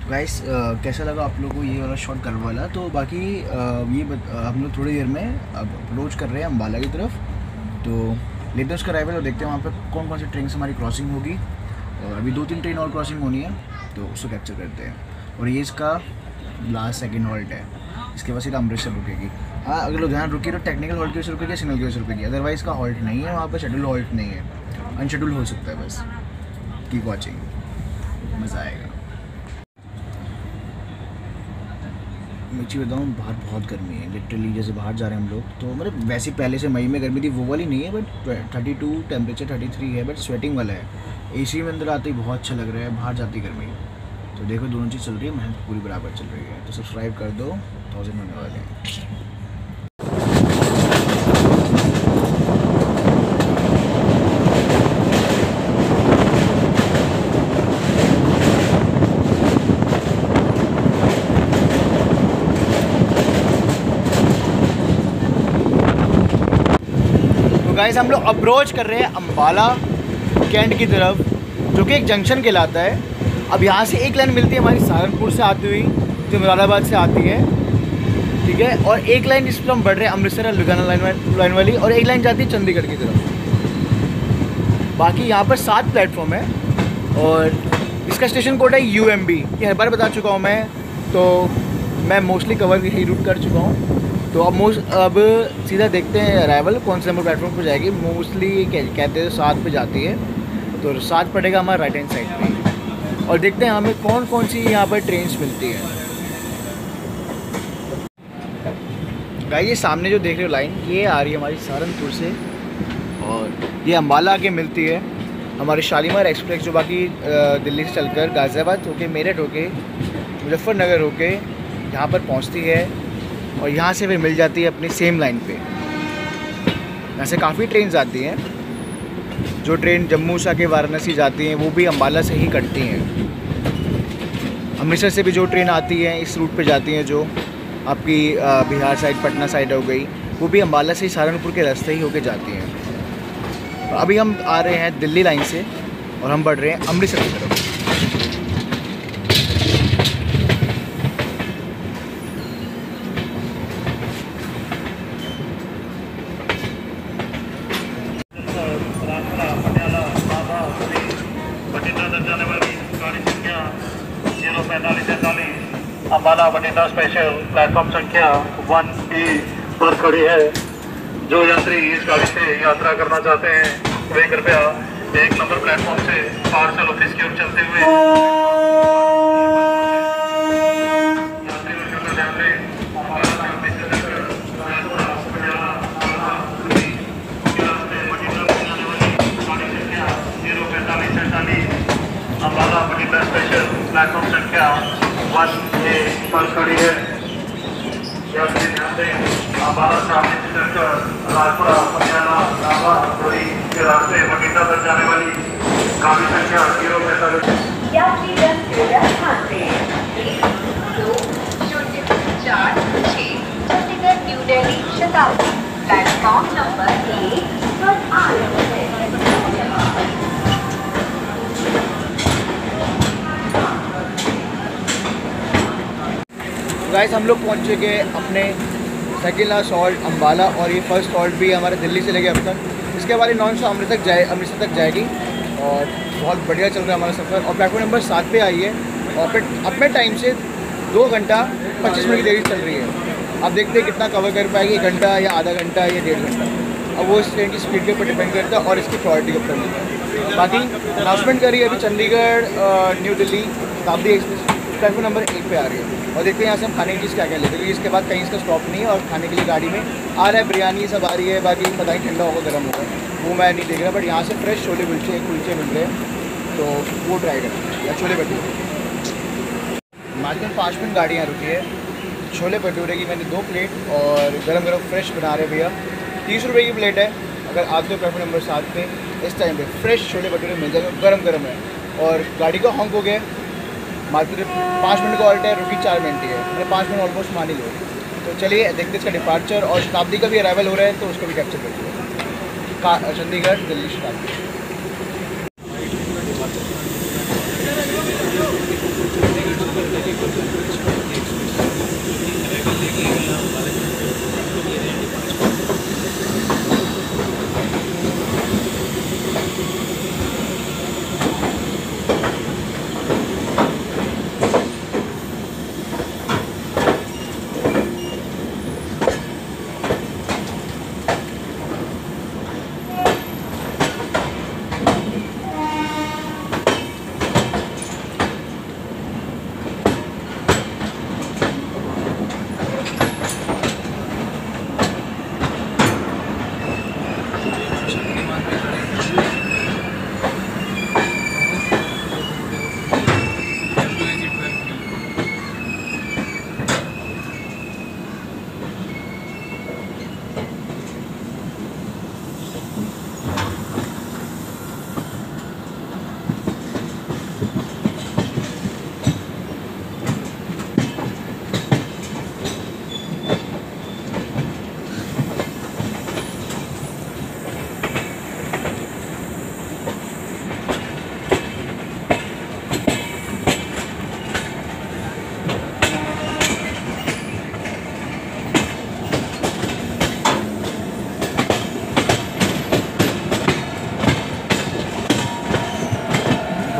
गाइस कैसा लगा आप लोगों को ये वाला शॉट करने वाला। तो बाकी हम लोग थोड़ी देर में अब अप्रोच कर रहे हैं अम्बाला की तरफ। तो लेते हैं उसका अराइवल और देखते हैं वहाँ पर कौन कौन सी ट्रेन से हमारी क्रॉसिंग होगी। और अभी 2-3 ट्रेन और क्रॉसिंग होनी है तो उसको कैप्चर करते हैं। और ये इसका लास्ट सेकेंड हॉल्ट है, इसके बाद सीधा अमृतसर रुकेगी। हाँ, अगर लोग ध्यान रुकी तो टेक्निकल हॉल्ट की वजह से रुकेगी, सिग्नल की वजह से रुकेगी। अदरवाइज का हॉल्ट नहीं है वहाँ पर, शेड्यूल हॉल्ट नहीं है, अनशेड्यूल हो सकता है बस। कीप वॉचिंग, मज़ा आएगा। मुझे बताऊँ बाहर बहुत गर्मी है, लिटरली जैसे बाहर जा रहे हैं हम लोग तो मतलब वैसे पहले से मई में गर्मी थी वो वाली नहीं है, बट 32 टेम्परेचर 33 है, बट स्वेटिंग वाला है। एसी में अंदर आते ही बहुत अच्छा लग रहा है, बाहर जाती गर्मी। तो देखो दोनों चीज़ चल रही है, मेहनत पूरी बराबर चल रही है। तो सब्सक्राइब कर दो, 1000 होने वाले हैं। गाइस हम लोग अप्रोच कर रहे हैं अम्बाला कैंट की तरफ, जो कि एक जंक्शन कहलाता है। अब यहाँ से एक लाइन मिलती है हमारी सहारनपुर से आती हुई, जो मुरादाबाद से आती है, ठीक है। और एक लाइन जिस पर हम बढ़ रहे हैं अमृतसर लुधियाना लाइन वाली, और एक लाइन जाती है चंडीगढ़ की तरफ। बाकी यहाँ पर 7 प्लेटफॉर्म है और इसका स्टेशन कोड है UMB। ये हर बार बता चुका हूँ मैं, तो मैं मोस्टली कवर यही रूट कर चुका हूँ। तो अब सीधा देखते हैं अराइवल कौन से नंबर प्लेटफॉर्म पर जाएगी। मोस्टली कहते हैं 7 पे जाती है, तो 7 पड़ेगा हमारा राइट हैंड साइड पे। और देखते हैं हमें कौन कौन सी यहाँ पर ट्रेन्स मिलती है। गाइस ये सामने जो देख रहे हो लाइन, ये आ रही है हमारी सहारनपुर से, और ये अम्बाला के मिलती है। हमारी शालीमार एक्सप्रेस जो बाकी दिल्ली से चलकर गाज़ियाबाद होके, मेरठ होके, मुजफ्फरनगर होके यहाँ पर पहुँचती है, और यहाँ से फिर मिल जाती है अपनी सेम लाइन पे। यहाँ से काफ़ी ट्रेन आती हैं। जो ट्रेन जम्मू से आके वाराणसी जाती हैं वो भी अम्बाला से ही कटती हैं। अमृतसर से भी जो ट्रेन आती हैं इस रूट पे जाती हैं, जो आपकी बिहार साइड, पटना साइड हो गई, वो भी अम्बाला से ही सहारनपुर के रास्ते ही होके जाती हैं। तो अभी हम आ रहे हैं दिल्ली लाइन से, और हम बढ़ रहे हैं अमृतसर की तरफ। अम्बाला बठिंडा स्पेशल प्लेटफॉर्म संख्या 1E पर खड़ी है। जो यात्री इस गाड़ी से यात्रा करना चाहते हैं वे कृपया 1 नंबर प्लेटफॉर्म से पार्सल ऑफिस की ओर चलते हुए यात्री वर्गों का ध्यान दें। अम्बाला बठिंडा स्पेशल प्लेटफॉर्म संख्या 1A पर खड़ी है। यात्री ध्यान दें, अम्बाला सामने से चलकर राजपुरा, पटियाला, नाभा, पुरी के रास्ते बठिंडा तक जाने वाली गाड़ी संख्या 045। यात्री दस कृपया ध्यान दें। 1, 2, 0, 4, 6 Chandigarh new Delhi Shatabdi platform number 1 पर आ रही है। गाइस हम लोग पहुँच चुके अपने सेकेंड लास्ट हॉल्ट अम्बाला, और ये फर्स्ट हॉल्ट भी हमारे दिल्ली से लेके अब तक। इसके बाद नॉन से अमृतसर तक जाएगी, और बहुत बढ़िया चल रहा है हमारा सफ़र। और प्लेटफॉर्म नंबर 7 पे आई है, और फिर अपने टाइम से 2 घंटा 25 मिनट की देरी चल रही है। अब देखते हैं कितना कवर कर पाएगी, 1 घंटा या आधा घंटा या 1.5 घंटा। अब वो इस ट्रेन की स्पीड के ऊपर डिपेंड करता है और इसकी क्वालिटी के ऊपर मिलता है। बाकी अनाउंसमेंट करी है अभी Chandigarh new Delhi Shatabdi express platform number 1 पे आ रही है। और देखते हैं यहाँ से हम खाने की चीज़ क्या क्या लेते हैं, क्योंकि इसके बाद कहीं इसका स्टॉप नहीं है। और खाने के लिए गाड़ी में आ रहा है, बिरयानी सब आ रही है। बाकी पता नहीं ठंडा होगा गर्म होगा, वो मैं नहीं देख रहा। बट यहाँ से फ्रेश छोले कुलचे मिल रहे हैं, तो वो ट्राई करें, या छोले भटूरे। मात्र 5 मिनट गाड़ी यहाँ रुकी है। छोले भटूरे की मैंने 2 प्लेट, और गरम गरम फ्रेश बना रहे भैया। 30 रुपये की प्लेट है। अगर आते हो प्लेटफॉर्म नंबर 7 पे इस टाइम पे फ्रेश छोले भटूरे मिल जाएंगे, गरम गरम है। और गाड़ी का हॉन्क हो गया, मात्र 5 मिनट का ऑल्ट है, रुकी 4 मिनट ही है। मैंने 5 मिनट ऑलमोस्ट मान ही लो। तो चलिए देखते इसका डिपार्चर, और शताब्दी का भी अराइवल हो रहा है, तो उसको भी कैप्चर करते हैं। चंडीगढ़ दिल्ली शताब्दी।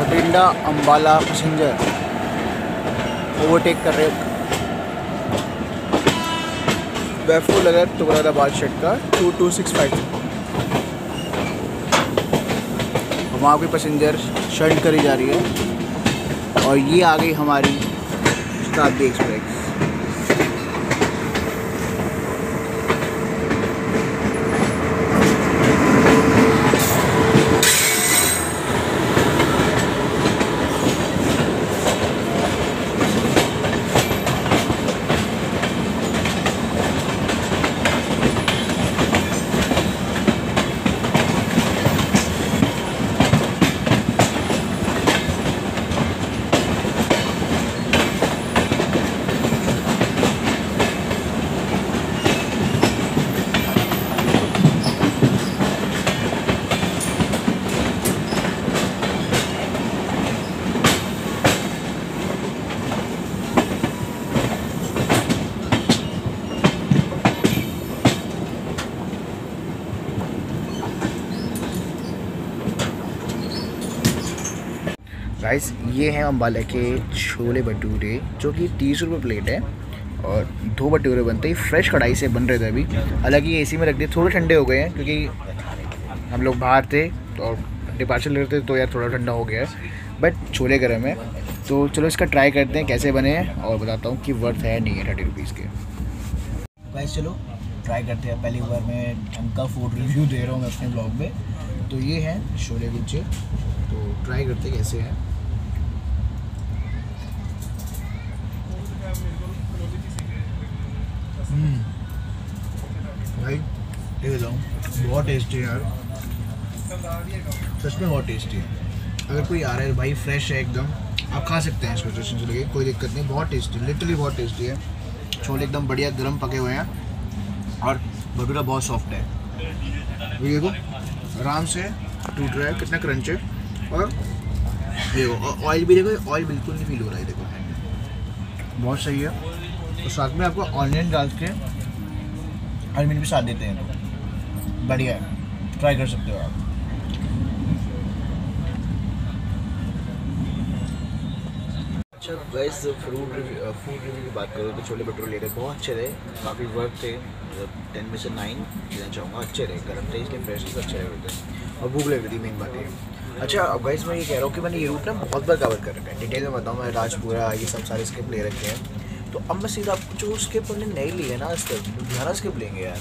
बठिंडा अम्बाला पैसेंजर ओवरटेक कर रहे। वेफो लगा तुगलकाबाद शेड का 2265। वहाँ की पैसेंजर शर्ट करी जा रही है और ये आ गई हमारी शताब्दी एक्सप्रेस। गाइस ये हैं अम्बाला के छोले भटूरे जो कि 30 रुपये प्लेट है और 2 भटूरे बनते हैं। फ्रेश कढ़ाई से बन रहे थे अभी, हालांकि एसी में रख दिए, थोड़े ठंडे हो गए हैं क्योंकि हम लोग बाहर थे और डिपार्चर ले रहे थे तो यार थोड़ा ठंडा हो गया है, बट छोले गर्म है। तो चलो इसका ट्राई करते हैं कैसे बने हैं और बताता हूँ कि वर्थ है नहीं है 30 रुपीज़ के। गाइस चलो ट्राई करते हैं। पहली बार मैं ढंग का फूड रिव्यू दे रहा हूँ अपने ब्लॉग में। तो ये हैं छोले कुलचे, तो ट्राई करते हैं कैसे हैं। भाई ये बताऊँ बहुत टेस्टी है यार, सच में बहुत टेस्टी है। अगर कोई आ रहा है भाई फ्रेश है एकदम, आप खा सकते हैं इसको स्टेशन से लेके, कोई दिक्कत नहीं। बहुत टेस्टी, लिटरली बहुत टेस्टी है। छोले एकदम बढ़िया गर्म पके हुए हैं और भटूरा बहुत सॉफ्ट है। ये देखो आराम से टूट रहा है, कितना क्रंच है। और देखो ऑयल भी देखो, ऑयल बिल्कुल नहीं फील हो रहा है, देखो बहुत सही है। और साथ में आपको ऑनियन डाल के ऑनियन भी साथ देते हैं, तो बढ़िया है, ट्राई कर सकते हो आप। अच्छा गाइस फूड रिव्यू की बात करें तो छोले भटूरे ले रहे बहुत अच्छे थे, काफ़ी वर्थ थे, 10 में से 9 देना चाहूँगा। अच्छे रहे, गर्म थे इसलिए फ्रेश तो अच्छे रहे थे और भूख लग रही थी, मेन बात है। अच्छा अब गाइस मैं ये कह रहा हूँ कि मैंने ये रूट ना बहुत बार कवर कर रखा है, डिटेल में बताऊँ मैं। राजपुरा ये सब सारे स्किप ले रखे हैं, तो अब मैं सीधा जो स्किप हमने नहीं लिए ना आज तक, लुधियाना स्किप लेंगे यार।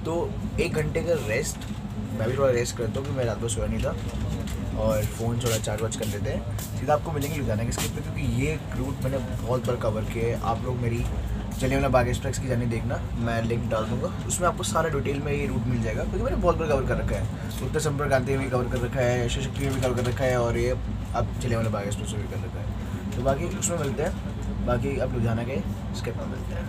तो 1 घंटे का रेस्ट, मैं भी थोड़ा रेस्ट करता हूँ कि मैं रात को सोया नहीं था और फ़ोन थोड़ा चार्ज वार्ज कर लेते हैं। सीधा आपको मिलेंगे लुधियाना के स्किप पे, क्योंकि ये रूट मैंने बहुत बार कवर किया है। आप लोग मेरी जलियांवाला बाग एक्सप्रेस की जर्नी देखना, मैं लिंक डाल दूँगा, उसमें आपको सारा डिटेल में ये रूट मिल जाएगा, क्योंकि मैंने बहुत बार कवर कर रखा है। उत्तर संपर्क क्रांति में भी कवर कर रखा है, शक्ति में भी कवर कर रखा है, और ये अब जलियांवाला बाग एक्सप्रेस में भी कर रखा है। तो बाकी उसमें मिलते हैं, बाकी अब लुधियाना के स्किप में मिलते हैं।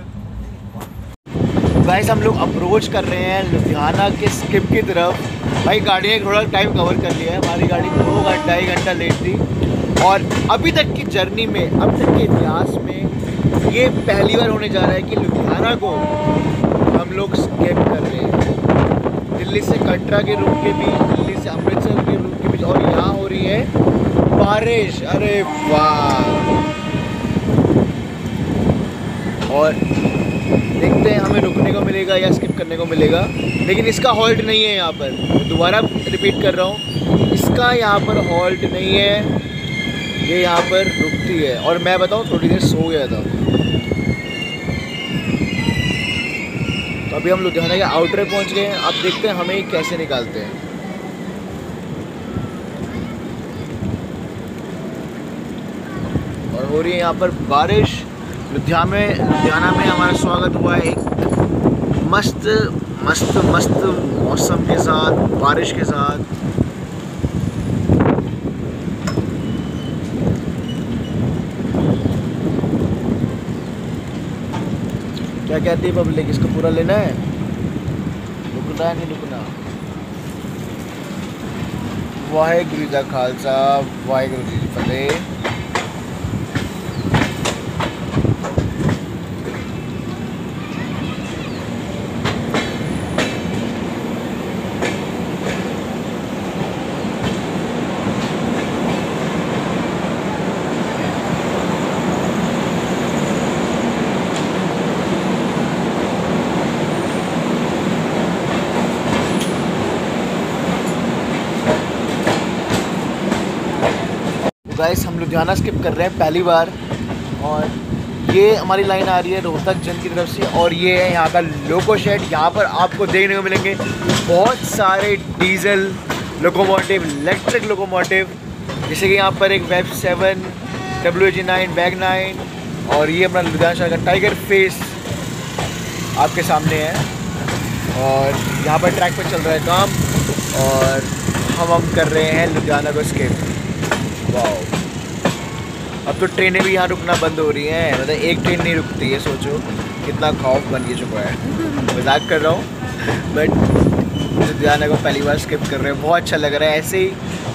गाइस हम लोग अप्रोच कर रहे हैं लुधियाना के स्किप की तरफ। भाई गाड़ी ने थोड़ा टाइम कवर कर लिया है, हमारी गाड़ी 2 घंटा 1 घंटा लेट थी, और अभी तक की जर्नी में, अब तक के इतिहास में ये पहली बार होने जा रहा है कि लुधियाना को हम लोग स्किप कर रहे हैं। दिल्ली से कटरा के रूट के बीच, दिल्ली से अमृतसर के रूट के बीच, और यहाँ हो रही है बारिश। अरे वाह! और देखते हैं हमें रुकने को मिलेगा या स्किप करने को मिलेगा, लेकिन इसका हॉल्ट नहीं है यहाँ पर। दोबारा रिपीट कर रहा हूँ, इसका यहाँ पर हॉल्ट नहीं है, ये यहाँ पर रुकती है। और मैं बताऊँ थोड़ी देर सो गया था। तो अभी हम लुधियाना के आउटर पहुँच गए हैं, अब देखते हैं हमें कैसे निकालते हैं। और हो रही है यहाँ पर बारिश। लुधियाना में हमारा स्वागत हुआ है एक मस्त मस्त मस्त मौसम के साथ, बारिश के साथ। क्या कहती है पब्लिक, इसको पूरा लेना है, रुकना है नहीं रुकना? वाहेगुरु जी का खालसा, वाहेगुरु जी की फतेह। गाइस हम लुधियाना स्किप कर रहे हैं पहली बार, और ये हमारी लाइन आ रही है रोहतक जन की तरफ से, और ये है यहाँ का लोको शेड। यहाँ पर आपको देखने को मिलेंगे बहुत सारे डीजल लोकोमोटिव, इलेक्ट्रिक लोकोमोटिव, जैसे कि यहाँ पर एक वेब 7, WG9, बैग 9, और ये अपना लुधियाना शहर का टाइगर फेस आपके सामने है। और यहाँ पर ट्रैक पर चल रहा है काम, और हम कर रहे हैं लुधियाना को स्किप। वाह, अब तो ट्रेनें भी यहाँ रुकना बंद हो रही हैं, मतलब एक ट्रेन नहीं रुकती है। सोचो कितना खौफ बन के चुका है। मजाक कर रहा हूँ, बट लुधियाना को पहली बार स्किप कर रहे हैं, बहुत अच्छा लग रहा है। ऐसे ही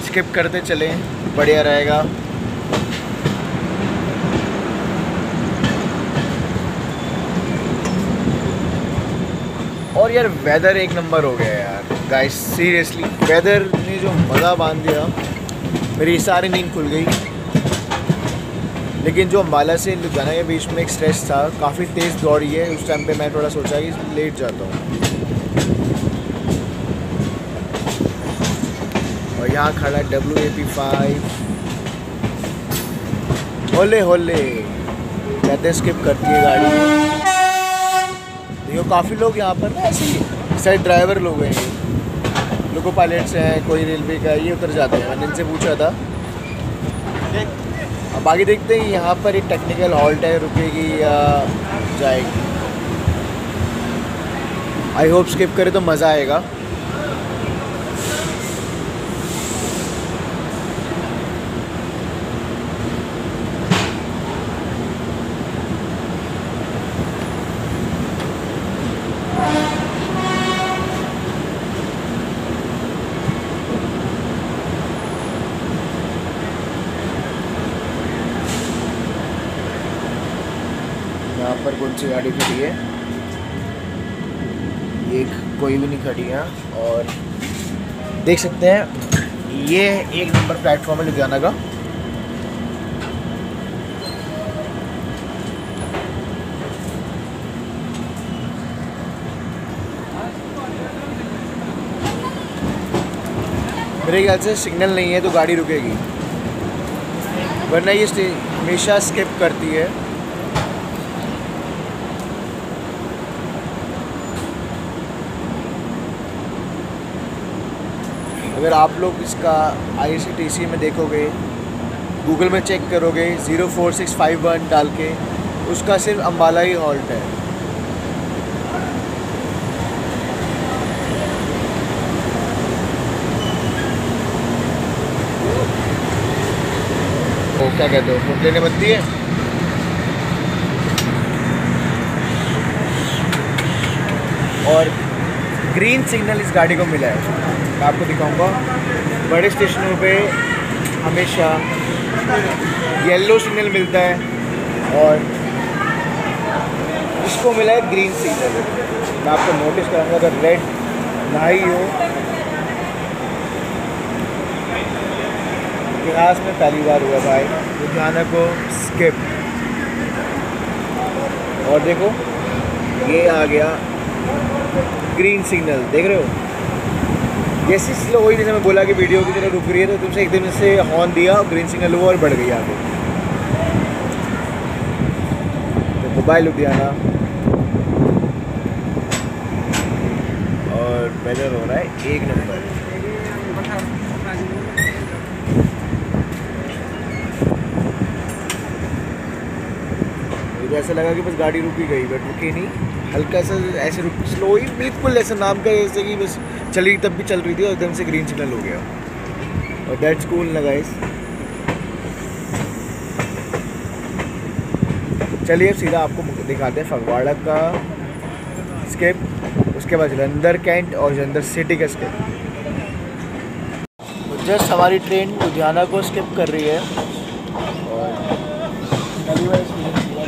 स्किप करते चलें, बढ़िया रहेगा। और यार वेदर एक नंबर हो गया यार गाइस, सीरियसली वेदर ने जो मज़ा बांध दिया, मेरी सारी नींद खुल गई। लेकिन जो अम्बाला से लुधियाना के बीच में एक स्ट्रेच था, काफ़ी तेज़ दौड़ी है, उस टाइम पे मैं थोड़ा सोचा कि लेट जाता हूँ। और यहाँ खड़ा WAP5, होले होले कहते स्किप करती है गाड़ी। देखो काफ़ी लोग यहाँ पर ऐसे ही साइड ड्राइवर लोग हैं, लोको पायलट्स हैं, कोई रेलवे का, ये उतर जाते हैं। मैंने इनसे पूछा था। अब आगे देखते हैं यहाँ पर एक टेक्निकल हॉल्ट है, रुकेगी या जाएगी। आई होप स्किप करे तो मज़ा आएगा। यहाँ पर कौन सी गाड़ी खड़ी है? ये कोई भी नहीं खड़ी है। और देख सकते हैं ये एक नंबर प्लेटफॉर्म है लुधियाना का। मेरे ख्याल से सिग्नल नहीं है तो गाड़ी रुकेगी, वरना ये हमेशा स्किप करती है। अगर आप लोग इसका IRCTC में देखोगे, गूगल में चेक करोगे 04651 डाल के, उसका सिर्फ अम्बाला ही हॉल्ट है। तो क्या कहते हो, फुट लेने बनती है। और ग्रीन सिग्नल इस गाड़ी को मिला है, मैं आपको दिखाऊंगा। बड़े स्टेशनों पे हमेशा येलो सिग्नल मिलता है, और इसको मिला है ग्रीन सिग्नल। मैं आपको नोटिस कराऊंगा, अगर रेड ना ही हो, इतिहास में पहली बार हुआ भाई लुधियाना को स्किप। और देखो ये आ गया ग्रीन सिग्नल, देख रहे हो। जैसे स्लो हुई, जैसे मैं बोला कि वीडियो की तरह रुक रही है, तो तुमसे एकदम से हॉर्न दिया, ग्रीन सिग्नल हुआ और बढ़ गई आगे। तो बाय लुधियाना। और वेदर हो रहा है एक नंबर। मुझे ऐसा लगा कि बस गाड़ी रुकी गई, बट रुकी नहीं, हल्का सा ऐसे रुक, स्लो ही बिल्कुल ऐसा नाम का, जैसे कि बस चली तब भी चल रही थी और एकदम से ग्रीन सिग्नल हो गया। और दैट्स कूल ना गाइस। चलिए सीधा आपको दिखाते हैं फगवाड़ा का स्किप, उसके बाद जलंधर कैंट और जलंधर सिटी का स्किप। जस्ट हमारी ट्रेन लुधियाना को स्किप कर रही है, और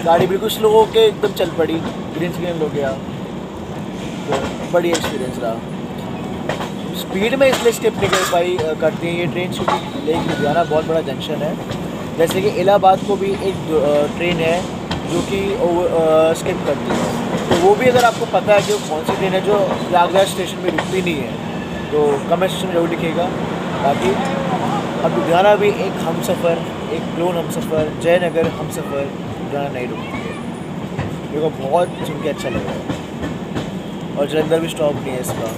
गाड़ी बिल्कुल स्लो होके एकदम चल पड़ी, ग्रीन सिग्नल हो गया। तो बढ़िया एक्सपीरियंस रहा। स्पीड में इसलिए स्किप नहीं कर पाई करती है ये ट्रेन, क्योंकि लेक लुधियाना बहुत बड़ा जंक्शन है। जैसे कि इलाहाबाद को भी एक ट्रेन है जो कि स्किप करती है, तो वो भी अगर आपको पता है कि वो कौन सी ट्रेन है जो प्रयागराज स्टेशन में रुकती नहीं है, तो कमेंट सेक्शन में जरूर लिखिएगा। बाकी अब लुधियाना भी एक हमसफ़र, एक क्लोन हमसफ़र, जयनगर हमसफ़र लुधियाना नहीं रुकती है। मेरे को बहुत सुन के अच्छा लगा। और जलंधर भी स्टॉप नहीं है इसका,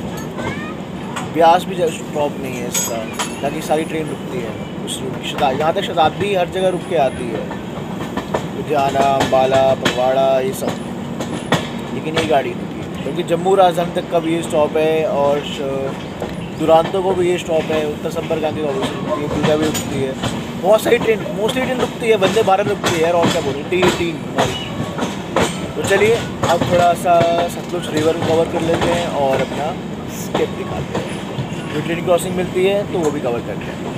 ब्यास भी स्टॉप नहीं है इसका, ताकि सारी ट्रेन रुकती है उस रूट। यहाँ तक शताब्दी हर जगह रुक के आती है, लुधियाना, अम्बाला, फगवाड़ा, ये सब। लेकिन ये गाड़ी रुकी है क्योंकि जम्मू राजधानी तक का भी ये स्टॉप है, और दुरांतो को भी ये स्टॉप है, उत्तर संपर्क गांधी को रुकती है, पूजा भी रुकती है। बहुत सारी ट्रेन, मोस्टली ट्रेन रुकती है, वंदे भारत रुकती है यार, और क्या बोलूँ, T18। तो चलिए अब थोड़ा सा सतलुज रिवर को कवर कर लेते हैं और अपना स्टेप दिखाते हैं। जो ट्रेन क्रॉसिंग मिलती है तो वो भी कवर करते हैं।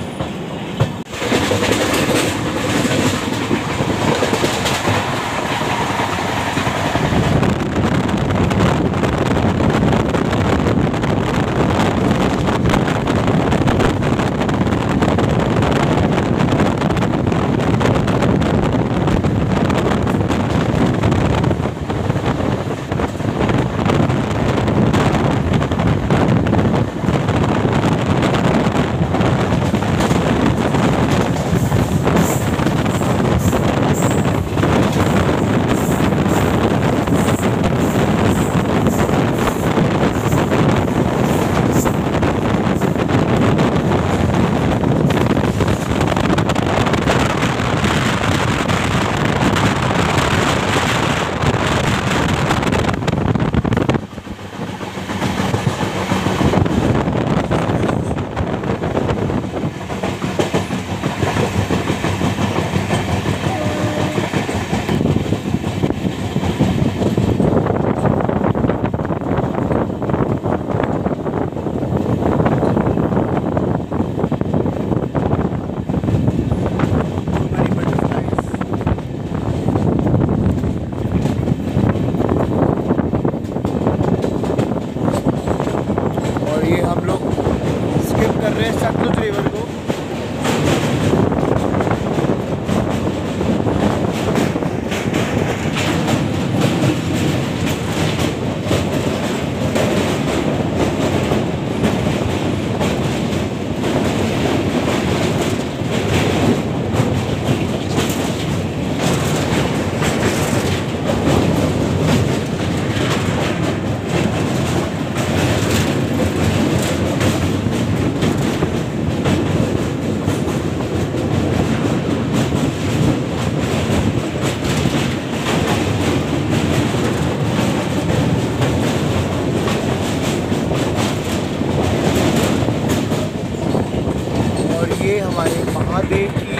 महादेव की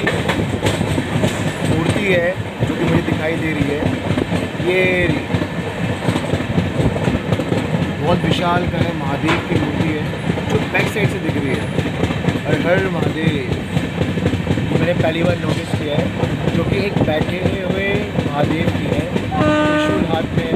मूर्ति है जो कि मुझे दिखाई दे रही है। ये बहुत विशाल का है, महादेव की मूर्ति है जो बैक साइड से दिख रही है। और हर महादेव मैंने पहली बार नोटिस किया है, जो कि एक बैठे हुए महादेव की है, त्रिशूल हाथ में।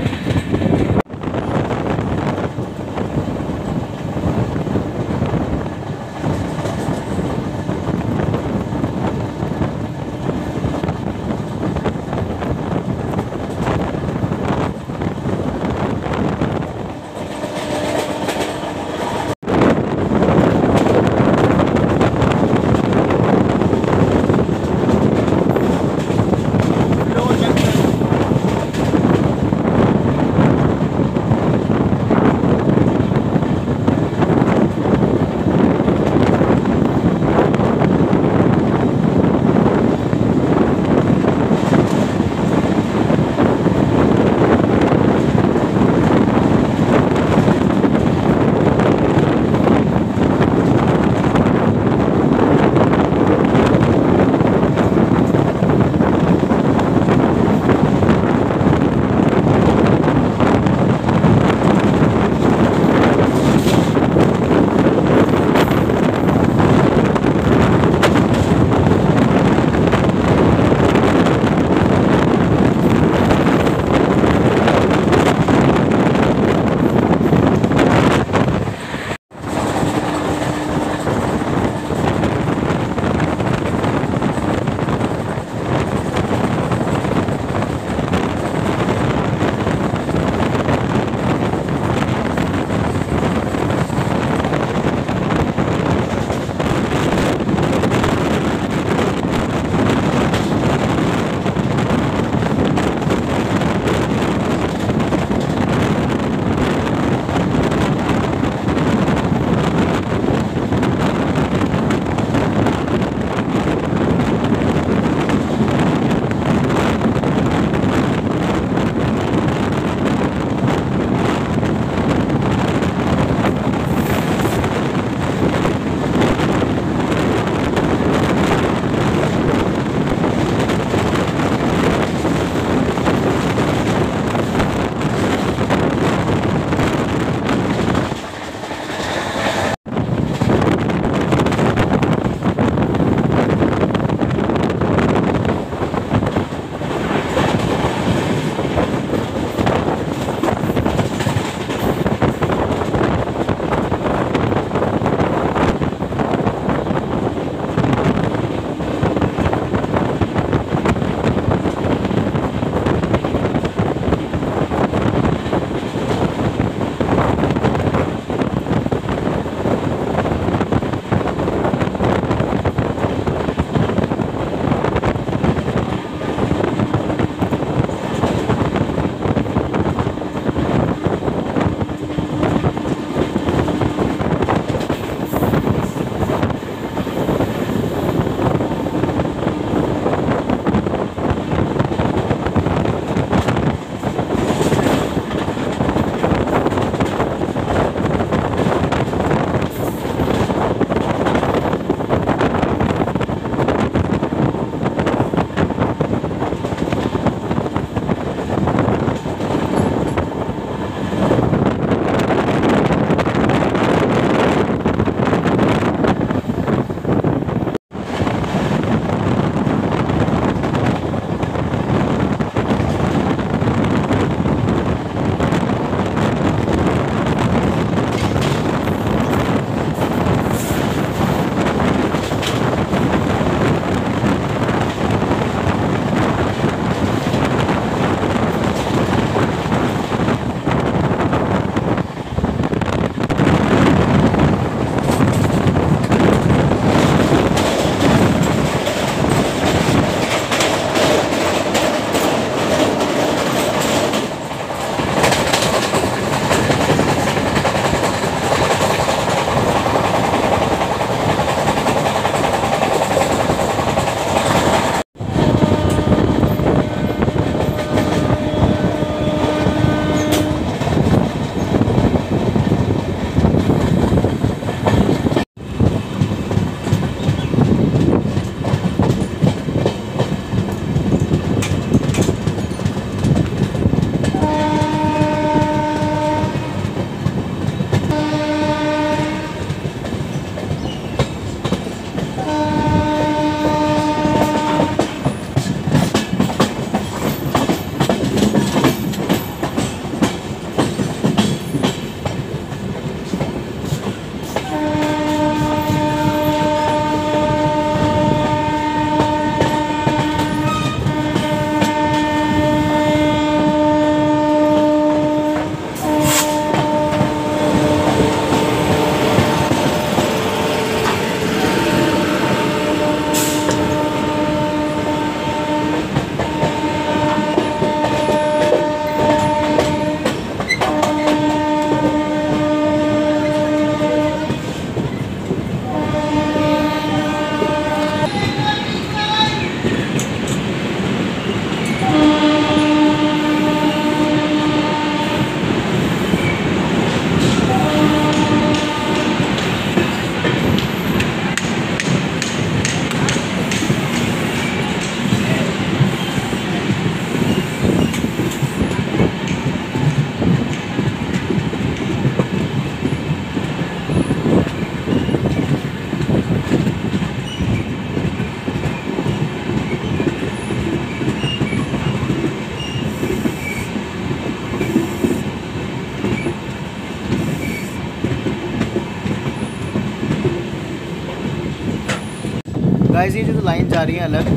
गाइस ये जो लाइन जा रही है अलग,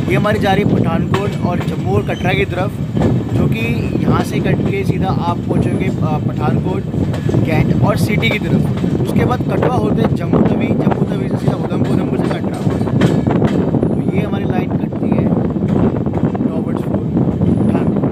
ये हमारी जा रही है पठानकोट और जम्मू और कटरा की तरफ, जो कि यहाँ से कट के सीधा आप पहुँचोगे पठानकोट, कैंट और सिटी की तरफ। उसके बाद कटवा होते जम्मू तवी, जम्मू तवी से सीधा उधमपुर, उधमपुर से कटरा। तो ये हमारी लाइन कटती है टॉवर्ड्स पठानकोट।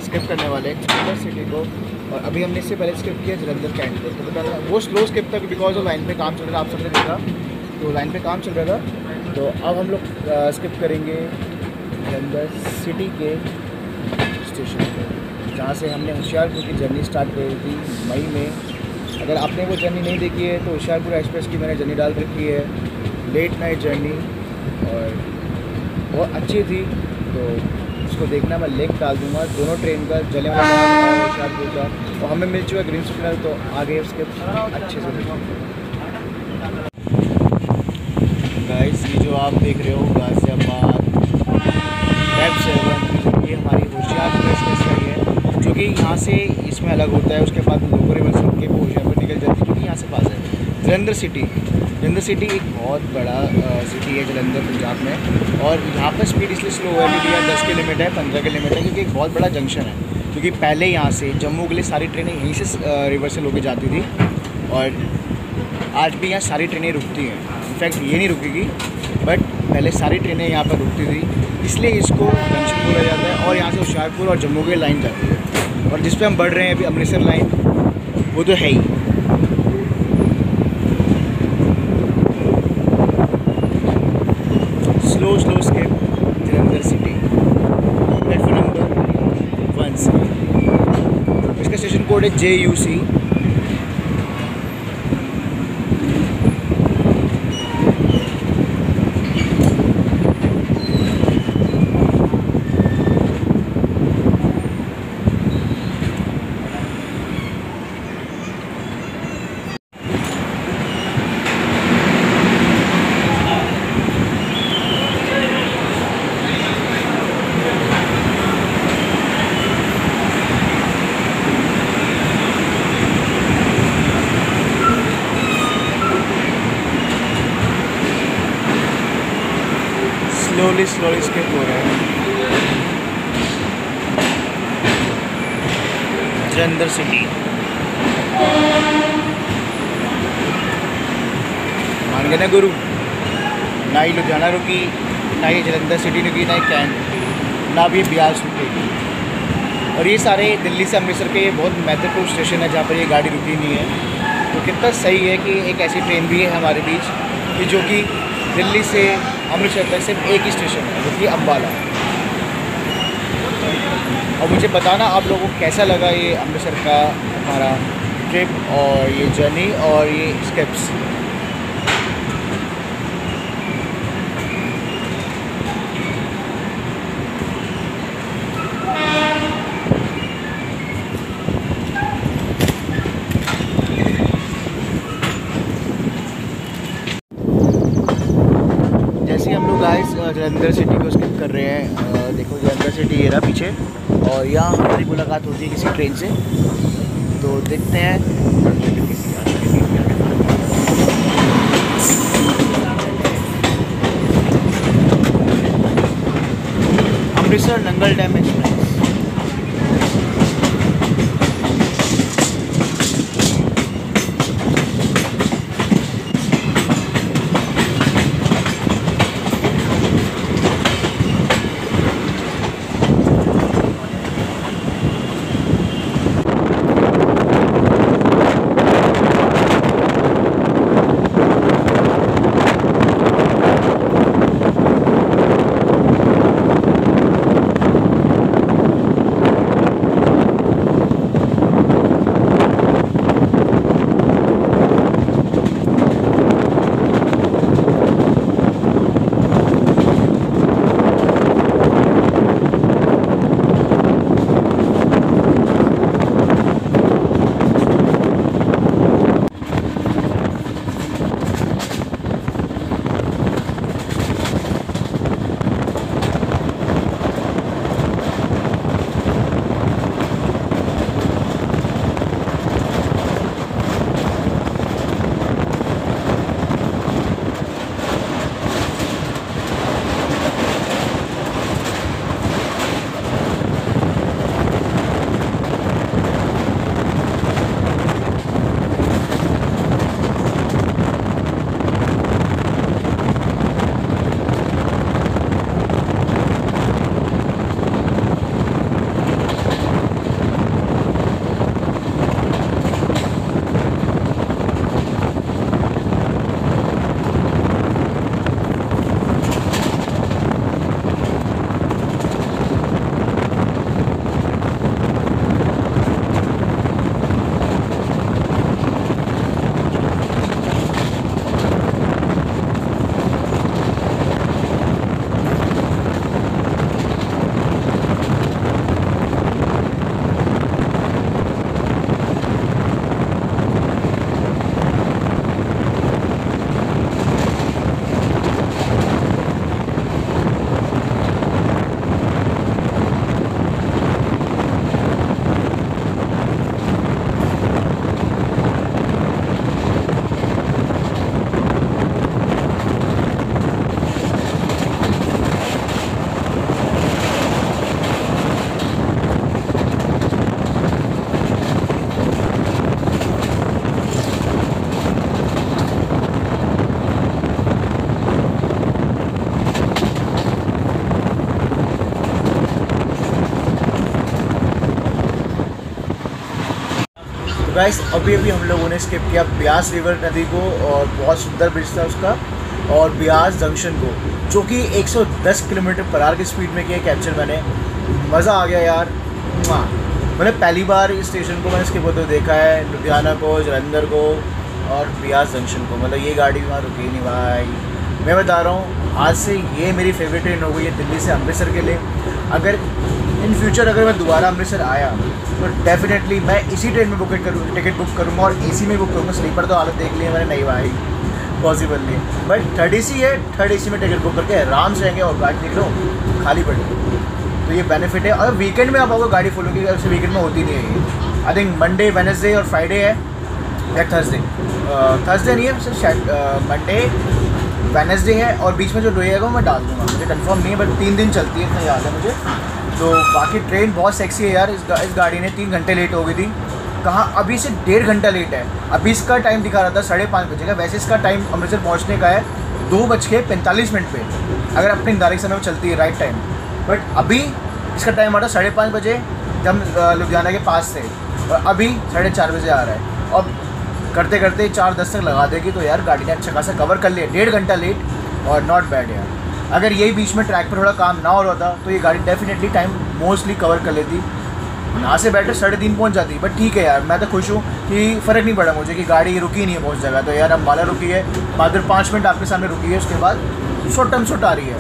स्किप करने वाले हैं जलंधर सिटी को, और अभी हमने इससे पहले स्किप किया जलंधर कैंट को। तो बता वो स्लो स्किप था बिकॉज ऑफ लाइन पे काम चल रहा था, आप सबने देखा, तो लाइन पे काम चल रहा था। तो अब हम लोग स्किप करेंगे जलंधर सिटी के स्टेशन पे, जहाँ से हमने होशियारपुर की जर्नी स्टार्ट करी थी मई में। अगर आपने वो जर्नी नहीं देखी है तो होशियारपुर एक्सप्रेस की मैंने जर्नी डाल रखी है, लेट नाइट जर्नी, और बहुत अच्छी थी। तो उसको देखना मैं लिंक डाल दूँगा दोनों ट्रेन का, जलियांवाला बाग और होशियारपुर का। और हमें मिल चुका ग्रीन सिग्नल, तो आगे उसके अच्छे से देखेंगे। गाइस ये जो आप देख रहे हो गाजियाबाद वेब 7, ये हमारी होशियारपुर एक्सप्रेस का ही है, जो कि यहाँ से इसमें अलग होता है। उसके बाद लोको रिवर होकर वो होशियारपुर निकल जाती है, क्योंकि यहाँ से पास है जलंधर सिटी। जलंधर सिटी एक बहुत बड़ा सिटी है जलंधर पंजाब में, और यहाँ पर स्पीड इसलिए स्लो है क्योंकि यहाँ 10 की लिमिट है, 15 की लिमिट है, क्योंकि एक बहुत बड़ा जंक्शन है। क्योंकि पहले यहाँ से जम्मू के लिए सारी ट्रेनें यहीं से रिवर से होकर जाती थी, और आज भी यहाँ सारी ट्रेनें रुकती हैं। इनफैक्ट ये नहीं रुकेगी, बट पहले सारी ट्रेनें यहाँ पर रुकती थी, इसलिए इसको जंक्शन बोला जाता है। और यहाँ से होशियारपुर और जम्मू की लाइन जाती है, और जिस पे हम बढ़ रहे हैं अभी अमृतसर लाइन, वो तो है ही। Slow skip Jalandhar city, platform number 1 से। इसका स्टेशन कोड है JUC। स्लोली स्किप हो रहा है जलंधर सिटी। मान गए ना गुरु, ना ही लुधियाना रुकी, ना ही जलंधर सिटी रुकी, ना ही कैंट, ना भी ब्यास रुकेगी। और ये सारे दिल्ली से अमृतसर के ये बहुत महत्वपूर्ण स्टेशन है जहाँ पर ये गाड़ी रुकी नहीं है। तो कितना सही है कि एक ऐसी ट्रेन भी है हमारे बीच कि जो कि दिल्ली से अमृतसर तक सिर्फ एक ही स्टेशन है, जो कि अम्बाला। और मुझे बताना आप लोगों को कैसा लगा ये अमृतसर का हमारा ट्रिप और ये जर्नी और ये स्टेप्स। जैसे हम लोग गाइस जलंधर सिटी को स्किप कर रहे हैं, देखो जलंधर सिटी ये रहा पीछे, और यहाँ हमारी मुलाकात होती है किसी ट्रेन से, तो देखते हैं। Amritsar Nangal dam express. Guys अभी हम लोगों ने स्किप किया ब्यास रिवर नदी को, और बहुत सुंदर ब्रिज था उसका, और ब्यास जंक्शन को, जो कि 110 किलोमीटर पर आवर की स्पीड में किया कैप्चर मैंने। मज़ा आ गया यार। मैंने पहली बार इस स्टेशन को मैंने स्किप होते हुए देखा है, लुधियाना को, जलंधर को और ब्यास जंक्शन को। मतलब ये गाड़ी वहाँ रुकी नहीं भाई। मैं बता रहा हूँ आज से ये मेरी फेवरेट ट्रेन हो गई है दिल्ली से अमृतसर के लिए। अगर इन फ्यूचर अगर मैं दोबारा अमृतसर आया तो डेफिनेटली मैं इसी ट्रेन में टिकट बुक करूँगा, और एसी में बुक करूँगा। स्लीपर तो हालत देख ली है मैंने, नहीं भाई पॉसिबल नहीं। बट थर्ड एसी है, थर्ड एसी में टिकट बुक करके आराम से आएंगे, और गाड़ी देख लो खाली पड़ी, तो ये बेनिफिट है। और वीकेंड में आप आओगे गाड़ी फुल होगी, ऐसे वीकेंड में होती नहीं है ये। आई थिंक मंडे, वेडनेसडे और फ्राइडे है, या थर्सडे नहीं है, सिर्फ मंडे, वेडनेसडे है, और बीच में जो रहेगा मैं डाल दूँगा, मुझे कंफर्म नहीं है, बट 3 दिन चलती है, इतना याद है मुझे। तो बाकी ट्रेन बहुत सेक्सी है यार। इस गाड़ी ने 3 घंटे लेट हो गई थी, कहाँ अभी से 1.5 घंटा लेट है। अभी इसका टाइम दिखा रहा था 5:30 बजे का, वैसे इसका टाइम अमृतसर पहुँचने का है 2:45 पे, अगर अपने निर्धारित समय में चलती है राइट टाइम। बट अभी इसका टाइम आ रहा 5:30 बजे जब लुधियाना के पास से, और अभी 4:30 बजे आ रहा है। और करते करते 4:10 तक लगा देगी, तो यार गाड़ी ने अच्छा खासा कवर कर लिया। 1.5 घंटा लेट और नॉट बैड यार। अगर यही बीच में ट्रैक पर थोड़ा काम ना हो रहा था तो ये गाड़ी डेफिनेटली टाइम मोस्टली कवर कर लेती। यहाँ से बैठे 3:30 पहुँच जाती। बट ठीक है यार, मैं तो खुश हूँ कि फ़र्क नहीं पड़ा मुझे कि गाड़ी रुकी नहीं है बहुत जगह। तो यार अम्बाला रुकी है, मात्र 5 मिनट आपके सामने रुकी है, उसके बाद सुट आ रही है,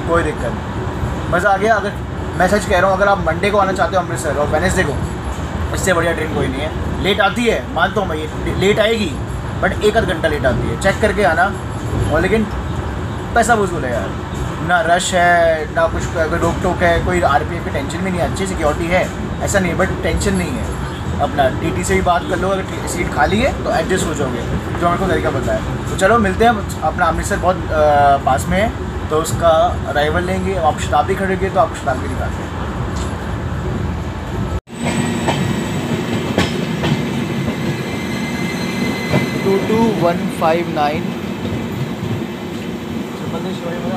कोई दिक्कत नहीं, मज़ा आ गया। अगर मैं सच कह रहा हूँ, अगर आप मंडे को आना चाहते हो अमृतसर और वेडनेसडे को, इससे बढ़िया ट्रेन कोई नहीं है। लेट आती है, मानता हूँ मैं, ये लेट आएगी, बट 1 आध घंटा लेट आती है, चेक करके आना। और लेकिन पैसा वसूल है यार, ना रश है ना कुछ, कोई रोक टोक है, कोई RPF की टेंशन भी नहीं है, अच्छी सिक्योरिटी है, ऐसा नहीं है, बट टेंशन नहीं है। अपना TT से भी बात कर लो, अगर सीट खाली है तो एडजस्ट हो जाओगे, जो मेरे को तरीका पता है। तो चलो मिलते हैं। अपना अमृतसर बहुत पास में है, तो उसका अराइवल लेंगे। आप शताब्दी खड़ेंगे तो आप शताब्दी दिखाते हैं।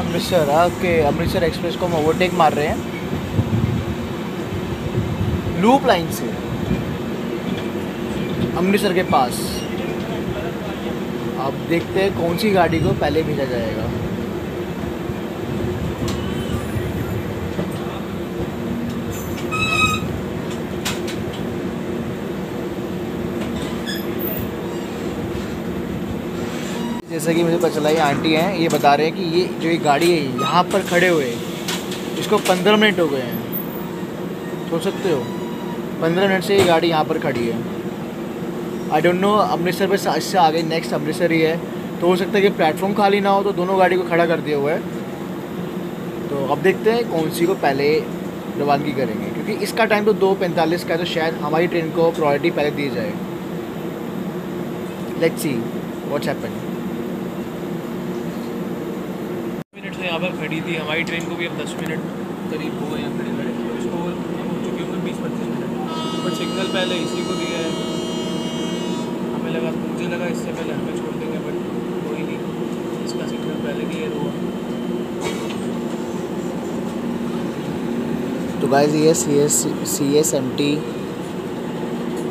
अमृतसर, ओके, अमृतसर एक्सप्रेस को हम ओवरटेक मार रहे हैं लूप लाइन से अमृतसर के पास। अब देखते हैं कौन सी गाड़ी को पहले भेजा जाएगा। जैसा कि मुझे पता चला, ये आंटी हैं, ये बता रहे हैं कि ये जो ये गाड़ी है यहाँ पर खड़े हुए इसको 15 मिनट हो गए हैं। सोच सकते हो, 15 मिनट से ये गाड़ी यहाँ पर खड़ी है। आई डोंट नो, अमृतसर पे इससे आगे नेक्स्ट अमृतसर ही है, तो हो सकता है कि प्लेटफॉर्म खाली ना हो तो दोनों गाड़ी को खड़ा कर दिया हुआ है। तो अब देखते हैं कौन सी को पहले रवानगी करेंगे, क्योंकि इसका टाइम तो 2:45 का है, तो शायद हमारी ट्रेन को प्रायोरिटी पहले दी जाए। Let's see what's happen. यहाँ पर खड़ी थी हमारी ट्रेन को भी अब 10 मिनट करीब हो गए हैं खड़े खड़े, तो इसको हम हो चुके होंगे 20-25 मिनट, बट सिग्नल पहले इसी को दिया है। मुझे लगा इससे पहले हमें छोड़ देंगे, बट कोई नहीं, इसका सिग्नल पहले क्लियर हुआ। तो गाइस ये CSMT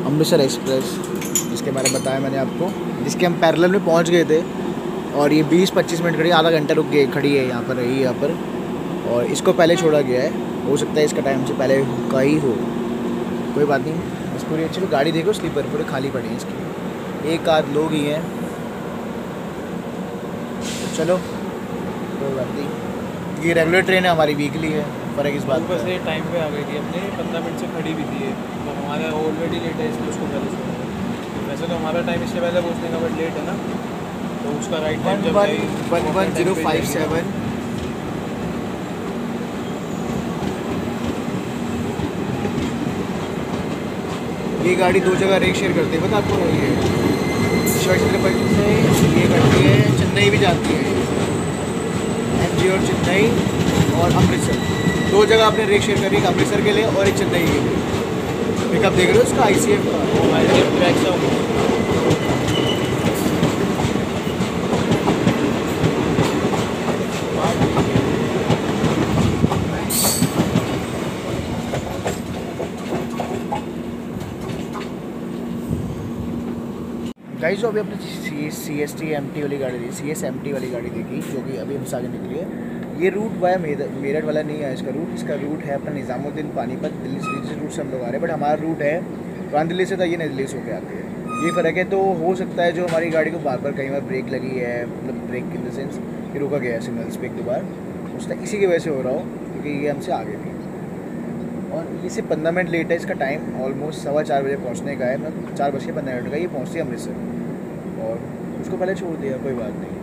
अमृतसर एक्सप्रेस, जिसके बारे में बताया मैंने आपको, जिसके हम पैरेलल में पहुंच गए थे, और ये 20-25 मिनट खड़ी, आधा घंटा रुक गई खड़ी है यहाँ पर, रही यहाँ पर, और इसको पहले छोड़ा गया है। हो सकता है इसका टाइम से पहले का ही हो, कोई बात नहीं। इस पूरी अच्छी गाड़ी देखो, स्लीपर पूरे खाली पड़े हैं इसकी, एक आध लोग ही हैं। चलो कोई बात नहीं, ये रेगुलर ट्रेन है हमारी, वीकली है, फ़र्क इस बात बस ये टाइम पे आ गई थी, अपने 15 मिनट से खड़ी भी थी, तो हमारा ऑलरेडी लेट है, इसलिए उसको पहले छोड़ा। वैसे तो हमारा टाइम इससे पहले पहुँचने का, बट लेट है ना, तो उसका राइट टाइम जब 11057। ये गाड़ी 2 जगह रेक शेयर करती है, पता आपको? ये छत्रपति से ये करती है, चेन्नई भी जाती है, MG और चेन्नई और अमृतसर, 2 जगह आपने रेक शेयर करी, एक अमृतसर के लिए और एक चेन्नई के लिए। पिकअप देख रहे हो उसका ICF ट्रैक से। गाइस जो अभी अपने CSMT वाली गाड़ी थी, CSMT वाली गाड़ी देखी, जो कि अभी हमसे आगे निकली है। ये रूट वाया मेरठ वाला नहीं है इसका रूट, इसका रूट है अपना निज़ामुद्दीन पानीपत दिल्ली से, रूट से हम लोग आ रहे हैं, बट हमारा रूट है पुरानी दिल्ली से था, ये नई दिल्ली से होकर आती है। ये फ़र्क है। तो हो सकता है जो हमारी गाड़ी को बार बार कई बार ब्रेक लगी है, मतलब ब्रेक इन द सेंस कि रुका गया है सिग्नल्स पे 1-2 बार, उसका इसी की वजह से हो रहा हो, क्योंकि ये हमसे आगे थी। और ये सिर्फ 15 मिनट लेट है, इसका टाइम ऑलमोस्ट 4:15 बजे पहुँचने का है, मतलब 4:15 का ये पहुँचती है अमृतसर, और उसको पहले छोड़ दिया, कोई बात नहीं।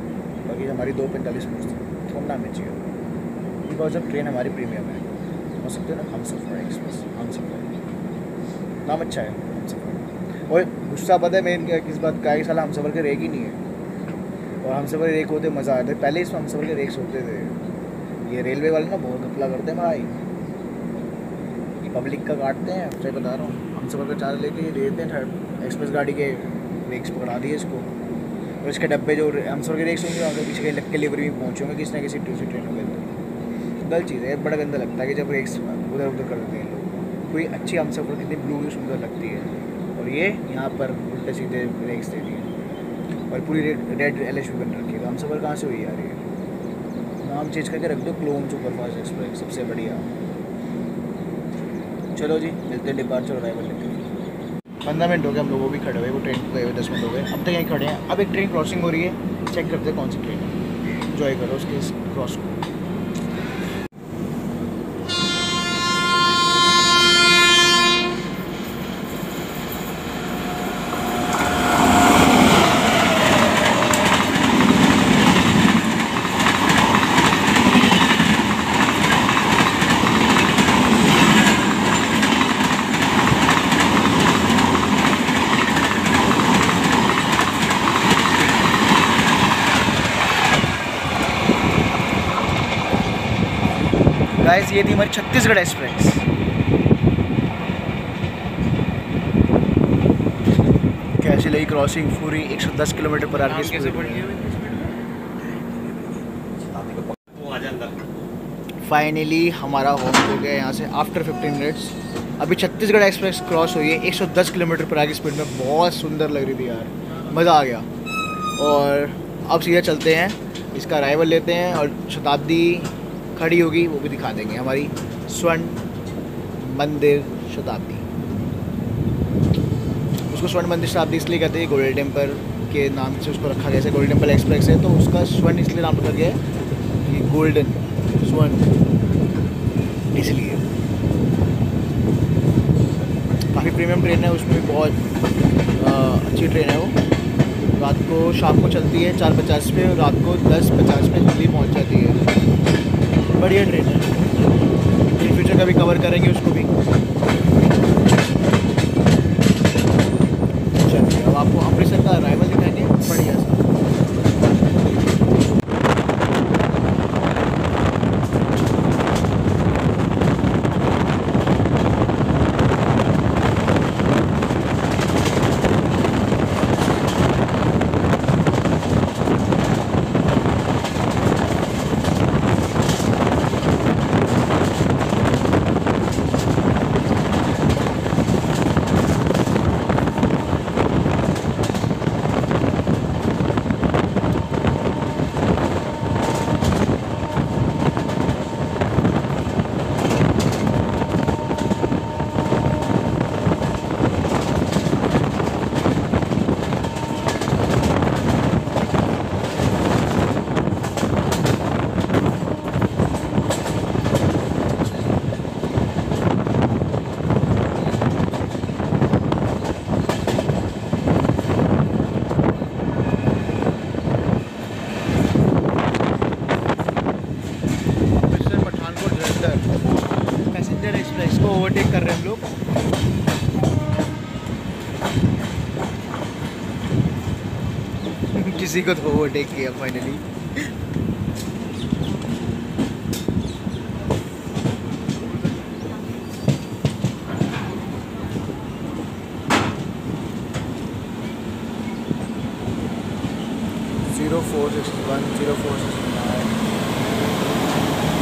बाकी हमारी 2:45 पहुँचती, छोड़ना हमें चाहिए, बिकॉज अब ट्रेन हमारी प्रीमियम है, हो सकते हैं ना, हमसफ़र एक्सप्रेस, हमसफ़र नाम अच्छा है हमसफ़र। और गुस्सा पता है मेन किस बात का, साला हमसफ़र के रेक ही नहीं है, और हमसफ़र रेक होते मज़ा आता है। पहले इसमें हमसफ़र के रेक्स होते थे, ये रेलवे वाले ना बहुत घपला करते हैं भाई, ये पब्लिक का काटते हैं, सही बता रहा हूँ। हमसफ़र का चार्ज लेके ये देते हैं, थर्ड एक्सप्रेस गाड़ी के रेक्स पकड़ा दिए इसको, और इसके डब्बे जो हमसफ़र के रेक्स होंगे वहाँ पीछे लग के लिवरी में पहुँचे होंगे किसी न किसी दूसरी ट्रेनों के अंदर। गलत चीज़ है, बड़ा गंदा लगता है कि जब रेक्स उधर उधर कर देते हैं लोग। कोई अच्छी हमसफ़र कितनी ब्लू की सुंदर लगती है, और ये यहाँ पर उल्टे सीधे रेक्स दे दिए, और पूरी रेड LHV बन रखी है, तो हमसफ़र कहाँ से हुई यार ये? नाम चेंज करके रख दो क्लोन सुपरफास्ट एक्सप्रेस, सबसे बढ़िया। चलो जी, मिलते हैं डिपार्चर अराइवल लेके। 15 मिनट हो गए हम लोग वो भी खड़े हुए, वो ट्रेन को गए हुए 10 मिनट हो गए, अब तक यहीं खड़े हैं। अब एक ट्रेन क्रॉसिंग हो रही है, चेक करते हैं कौन सी ट्रेन है, एंजॉय करो उसके इस क्रॉस को। गाइस ये थी हमारी छत्तीसगढ़ एक्सप्रेस। कैसी लगी क्रॉसिंग? पूरी 110 किलोमीटर पर आवर की स्पीड। फाइनली हमारा होम हो गया यहाँ से आफ्टर 15 मिनट्स। अभी छत्तीसगढ़ एक्सप्रेस क्रॉस हुई है 110 किलोमीटर पर आवर की स्पीड में, बहुत सुंदर लग रही थी यार, मज़ा आ गया। और अब सीधा चलते हैं, इसका अराइवल लेते हैं और शताब्दी खड़ी होगी वो भी दिखा देंगे, हमारी स्वर्ण मंदिर शताब्दी। उसको स्वर्ण मंदिर शताब्दी इसलिए कहते हैं, गोल्डन टेम्पल के नाम से उसको रखा गया है। गोल्डन टेम्पल एक्सप्रेस है तो उसका स्वर्ण इसलिए नाम रखा गया है कि गोल्डन स्वर्ण, इसलिए। काफ़ी प्रीमियम ट्रेन है, उसमें भी बहुत अच्छी ट्रेन है वो। रात को शाम को चलती है 4:50 पे, और रात को 10:50 पे दिल्ली पहुंच जाती है। बढ़िया ट्रेन है, इन फ्यूचर का भी कवर करेंगे उसको भी। चलिए अब आपको अमृतसर का अराइवल दिखाएंगे बढ़िया सा। ओवरटेक कर रहे हैं हम लोग। किसी को तो ओवरटेक किया फाइनली।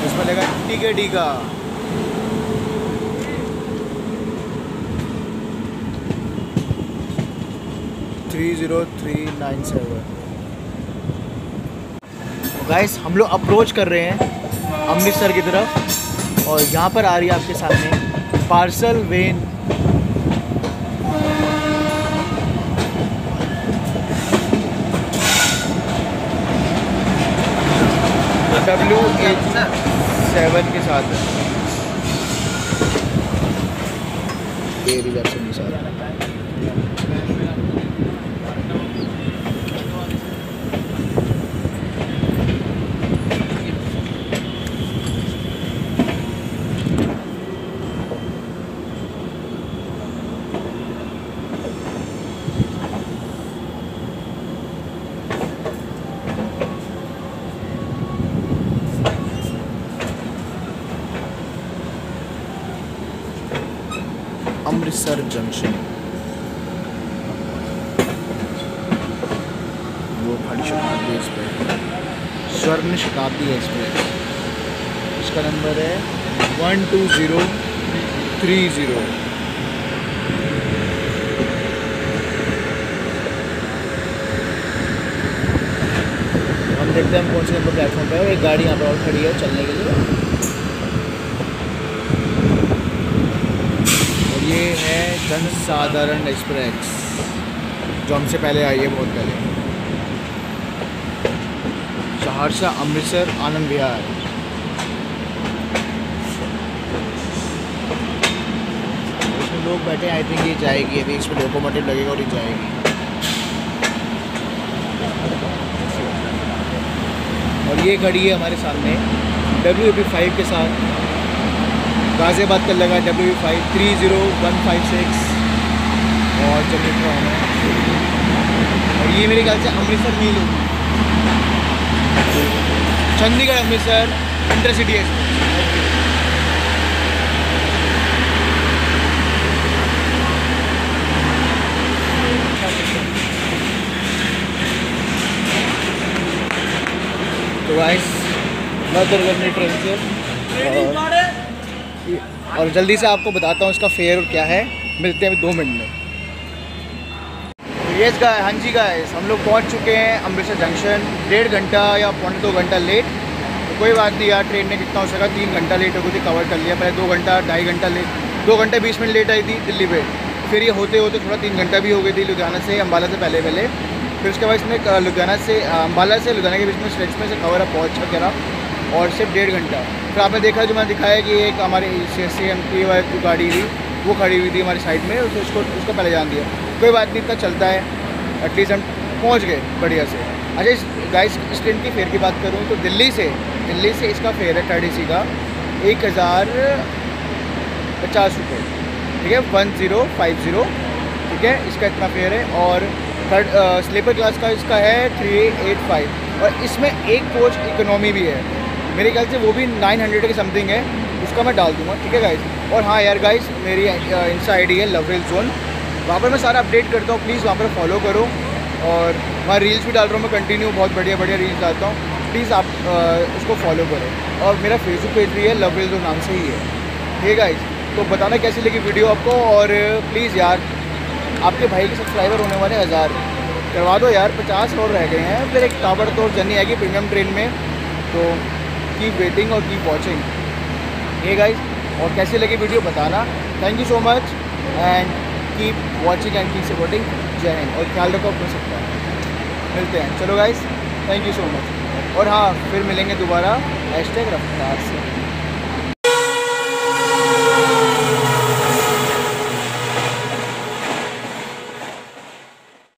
इसमें लगा टिकट का 30397। गाइस हम लोग अप्रोच कर रहे हैं अमृतसर की तरफ, और यहाँ पर आ रही है आपके सामने पार्सल वेन। WH7 के साथ ये रिजर्वेशन के साथ। अमृतसर जंक्शन, वो खंड शताब्दी एक्सप्रेस, स्वर्ण शताब्दी एक्सप्रेस। इसका नंबर है 12030। हम देखते हैं हम कौन से नंबर प्लेटफॉर्म पे है। और एक गाड़ी यहाँ पर और खड़ी है चलने के लिए, और ये है जनसाधारण एक्सप्रेस जो हमसे पहले आई है, बहुत पहले। सहरसा अमृतसर आनंद विहार। इसमें लोग बैठे, आई थिंक ये जाएगी अभी, इसमें लोकोमोटिव लगेगा और ये जाएगी। और ये खड़ी है हमारे सामने WAP5 के साथ, गाज़ियाबाद का लगा WAP5 30156 और जनरेटर है। और ये मेरे ख्याल से अमृतसर मेल होगी, चंडीगढ़ अमृतसर इंटरसिटी एक्सप्रेस। तो गाइस मैं उतर गया अपनी ट्रेन से, और जल्दी से आपको बताता हूँ इसका फेयर क्या है। मिलते हैं अभी 2 मिनट में। यस गाइस, हाँ जी गाइस, हम लोग पहुँच चुके हैं अमृतसर जंक्शन। 1.5 घंटा या 2.25 घंटा लेट, तो कोई बात नहीं यार, ट्रेन ने कितना हो सका 3 घंटा लेट हो गई थी, कवर कर लिया। पहले 2 घंटा 2.5 घंटा लेट, 2 घंटे 20 मिनट लेट आई थी दिल्ली पे। फिर ये होते होते थोड़ा 3 घंटा भी हो गई थी लुधियाना से, अम्बाला से पहले। फिर उसके बाद इसने लुधियाना से अम्बाला से लुधियाना के बीच में स्ट्रेच में से कवर अप पहुँच कर, और सिर्फ 1.5 घंटा। फिर आपने देखा जो मैंने दिखाया कि एक हमारी CMT वाली जो गाड़ी थी वो खड़ी हुई थी हमारी साइड में, उसको पहले जान दिया। कोई बात नहीं, इतना चलता है, एटलीस्ट हम पहुंच गए बढ़िया से। अच्छा गाइस, इस ट्रेन की फेयर की बात करूं तो दिल्ली से इसका फेयर है 3rd AC का 1050 रुपये, ठीक है, 1050, ठीक है, इसका इतना फेयर है। और थर्ड स्लीपर क्लास का इसका है 385, और इसमें एक कोच इकोनॉमी भी है, मेरे ख्याल से वो भी 900 के समथिंग है, उसका मैं डाल दूँगा, ठीक है गाइस। और हाँ यार गाइस, मेरी इंस्टा ID है लव रेल जोन, वहाँ पर मैं सारा अपडेट करता हूँ, प्लीज़ वहाँ पर फॉलो करो। और वहाँ रील्स भी डाल रहा हूँ मैं कंटिन्यू, बहुत बढ़िया रील्स डालता हूँ, प्लीज़ आप उसको फॉलो करो। और मेरा फेसबुक पेज भी है लव रेल जोन नाम से ही है, ठीक है गाइस। तो बताना कैसी लगी वीडियो आपको, और प्लीज़ यार आपके भाई के सब्सक्राइबर होने वाले 1000 करवा दो यार, 50 और रह गए हैं, फिर एक ताबड़तोड़ जर्नी आएगी प्रीमियम ट्रेन में। तो कीप वेटिंग और कीप वॉचिंग, ठीक है गाइस। और कैसी लगी वीडियो बताना। Thank you so much and keep watching and keep supporting. जय हिंद, और ख्याल रखो अपना सबका। मिलते हैं, चलो guys, thank you so much. और हाँ, फिर मिलेंगे दोबारा #रफ्तार से।